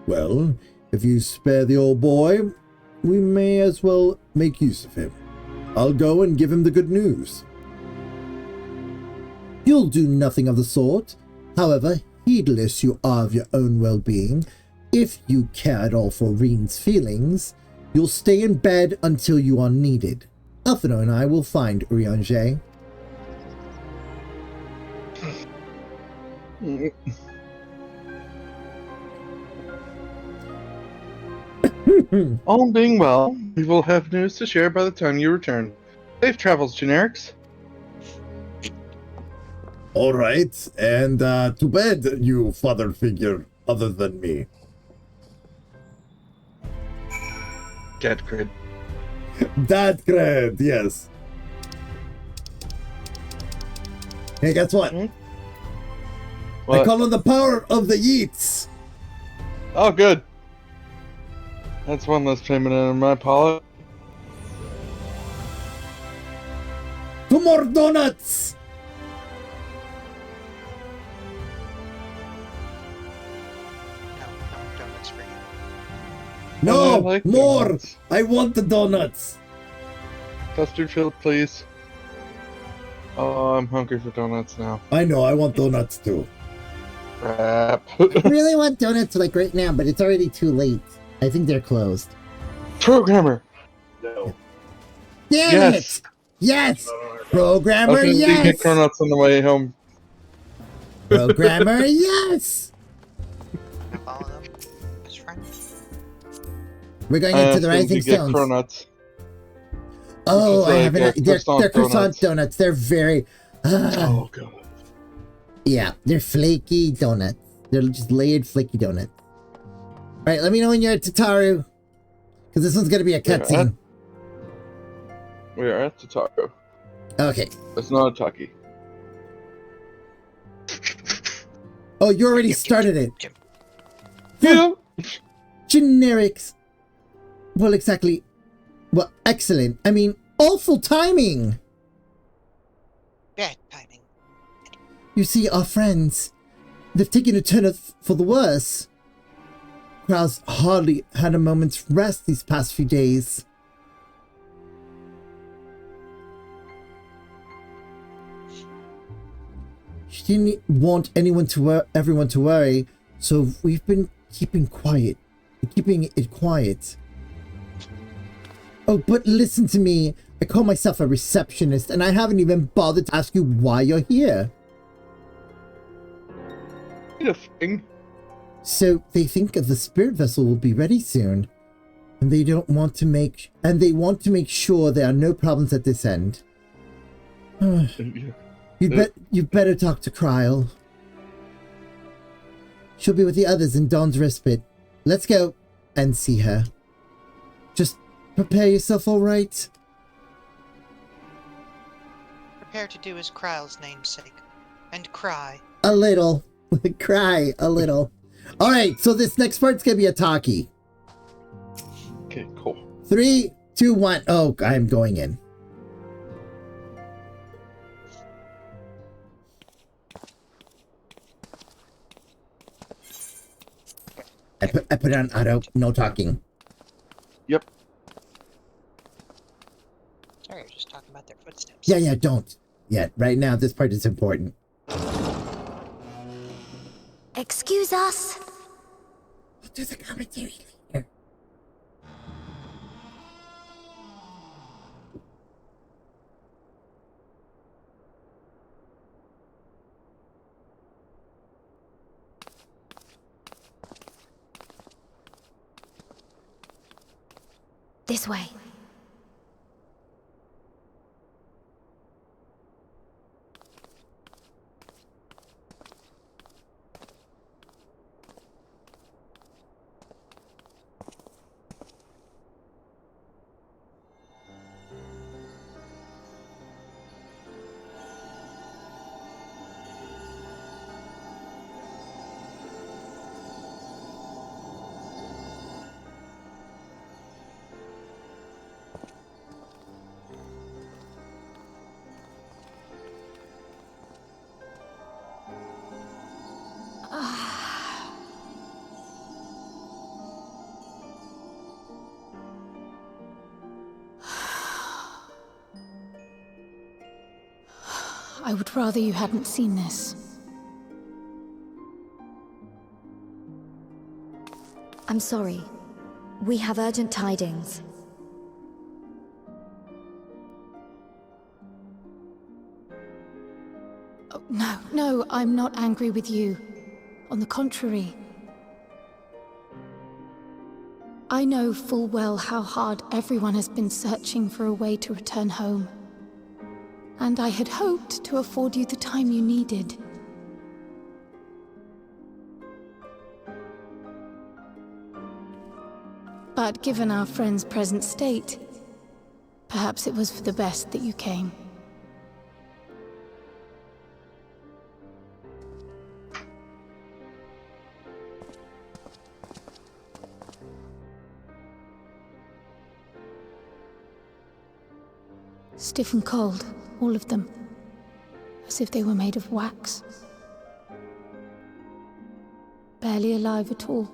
Well, if you spare the old boy, we may as well make use of him. I'll go and give him the good news. You'll do nothing of the sort. However, heedless you are of your own well-being, if you care at all for Reen's feelings, you'll stay in bed until you are needed. Alphinaud and I will find Urianger. All being well, we will have news to share by the time you return. Safe travels, Generics. All right, and to bed, you father figure other than me. Cat cred. That cred, yes. Hey, guess what? What? I call on the power of the Yeats. Oh, good. That's one less payment in my palette. 2 more donuts. No donuts for you. No, I like more. donuts. I want the donuts. Custard filled, please. Oh, I'm hungry for donuts now. I know, I want donuts too. Crap. I really want donuts like right now, but it's already too late. I think they're closed. Programmer! No. Damn Yes! it! Yes! I Programmer, was gonna yes! eat donuts on the way home. Programmer, yes! Can I follow them? As friend? We're going into the Ask him Rising to get Stones. cronuts. Oh, Which I is haven't. like, They're croissant donuts. They're very. Oh, God. Yeah, they're flaky donuts. They're just layered flaky donuts. All right, let me know when you're at Tataru, because this one's gonna be a cutscene. We are at Tataru. Okay. It's not a Taki. Oh, you already started it. Yeah. Generics. Well, exactly. Well, excellent. I mean, awful timing. Bad timing. You see, our friends, they've taken a turn for the worse. Krau's hardly had a moment's rest these past few days. She didn't want everyone to worry, so we've been keeping it quiet. Oh, but listen to me. I call myself a receptionist, and I haven't even bothered to ask you why you're here. A thing. So they think the spirit vessel will be ready soon, and they want to make sure there are no problems at this end. You better talk to Kryle. She'll be with the others in Dawn's Respite. Let's go and see her. Just prepare yourself, all right? Prepare to do as Kryle's namesake. And cry. A little. Cry a little. All right, so this next part's gonna be a talkie. Okay, cool. 3, 2, 1. Oh, I'm going in. I put it on auto, no talking. Yep. Sorry, I was just talking about their footsteps. Yeah, don't. Yeah, right now this part is important. Excuse us. I'll do the commentary later. This way. I would rather you hadn't seen this. I'm sorry. We have urgent tidings. Oh, no, I'm not angry with you. On the contrary. I know full well how hard everyone has been searching for a way to return home. And I had hoped to afford you the time you needed. But given our friend's present state, perhaps it was for the best that you came. Stiff and cold, all of them, as if they were made of wax. Barely alive at all.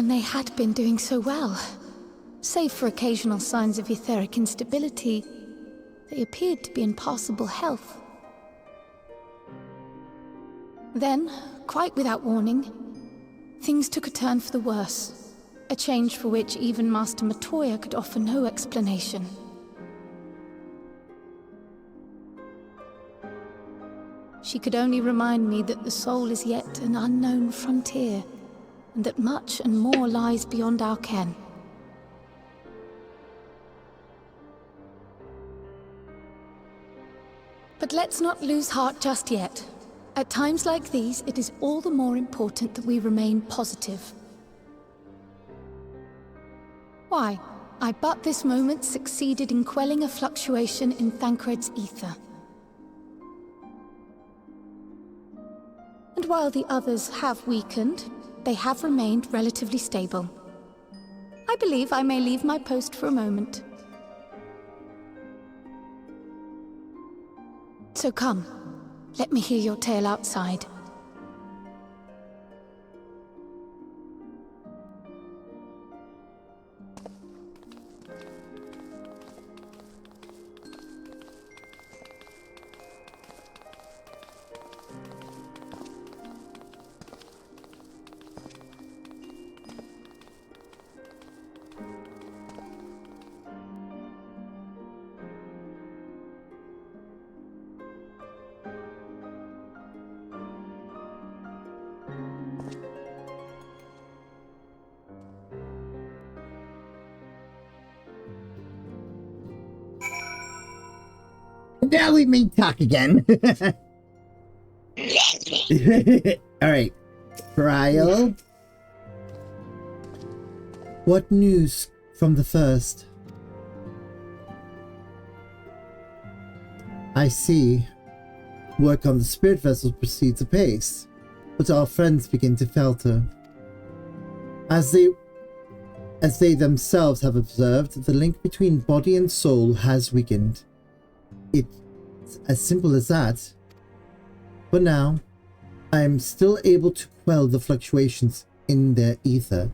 And they had been doing so well. Save for occasional signs of etheric instability, they appeared to be in passable health. Then, quite without warning, things took a turn for the worse. A change for which even Master Matoya could offer no explanation. She could only remind me that the soul is yet an unknown frontier, and that much and more lies beyond our ken. But let's not lose heart just yet. At times like these, it is all the more important that we remain positive. Why, I but this moment succeeded in quelling a fluctuation in Thancred's ether. And while the others have weakened, they have remained relatively stable. I believe I may leave my post for a moment. So come, let me hear your tale outside. Now we may talk again. Alright. Trial. What news from the first? I see. Work on the spirit vessels proceeds apace, but our friends begin to falter. As they themselves have observed, the link between body and soul has weakened. It's as simple as that. For now, I am still able to quell the fluctuations in their ether.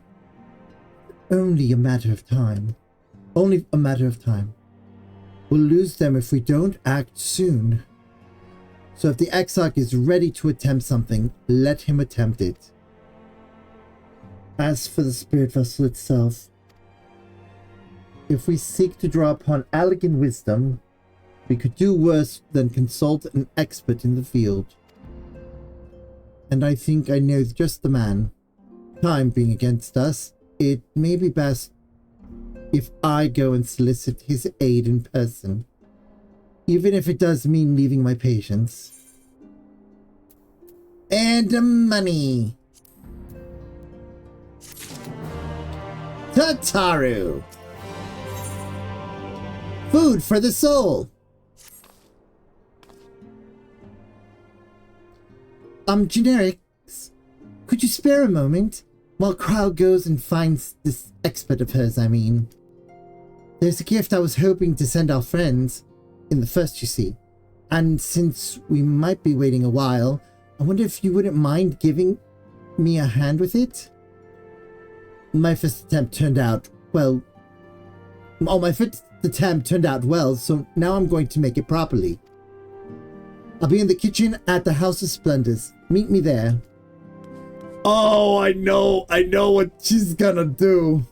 Only a matter of time. Only a matter of time. We'll lose them if we don't act soon. So if the Exarch is ready to attempt something, let him attempt it. As for the spirit vessel itself, if we seek to draw upon elegant wisdom, we could do worse than consult an expert in the field. And I think I know just the man. Time being against us, it may be best if I go and solicit his aid in person, even if it does mean leaving my patients. And money. Tataru. Food for the soul. Generics, could you spare a moment while Crow goes and finds this expert of hers, I mean? There's a gift I was hoping to send our friends, in the first, you see. And since we might be waiting a while, I wonder if you wouldn't mind giving me a hand with it? My first attempt turned out, well... Oh, my first attempt turned out well, so now I'm going to make it properly. I'll be in the kitchen at the House of Splendors. Meet me there. Oh, I know what she's gonna do.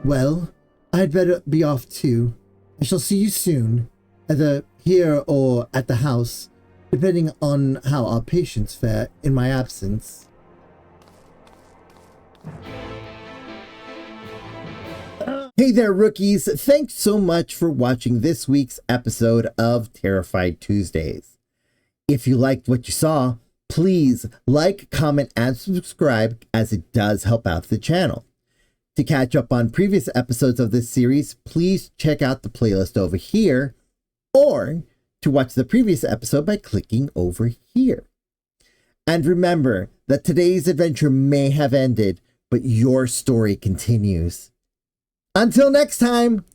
Well, I'd better be off too. I shall see you soon, either here or at the house, depending on how our patients fare in my absence. Hey there, rookies! Thanks so much for watching this week's episode of Terrified Tuesdays. If you liked what you saw, please like, comment, and subscribe, as it does help out the channel. To catch up on previous episodes of this series, please check out the playlist over here, or to watch the previous episode by clicking over here. And remember that today's adventure may have ended, but your story continues. Until next time,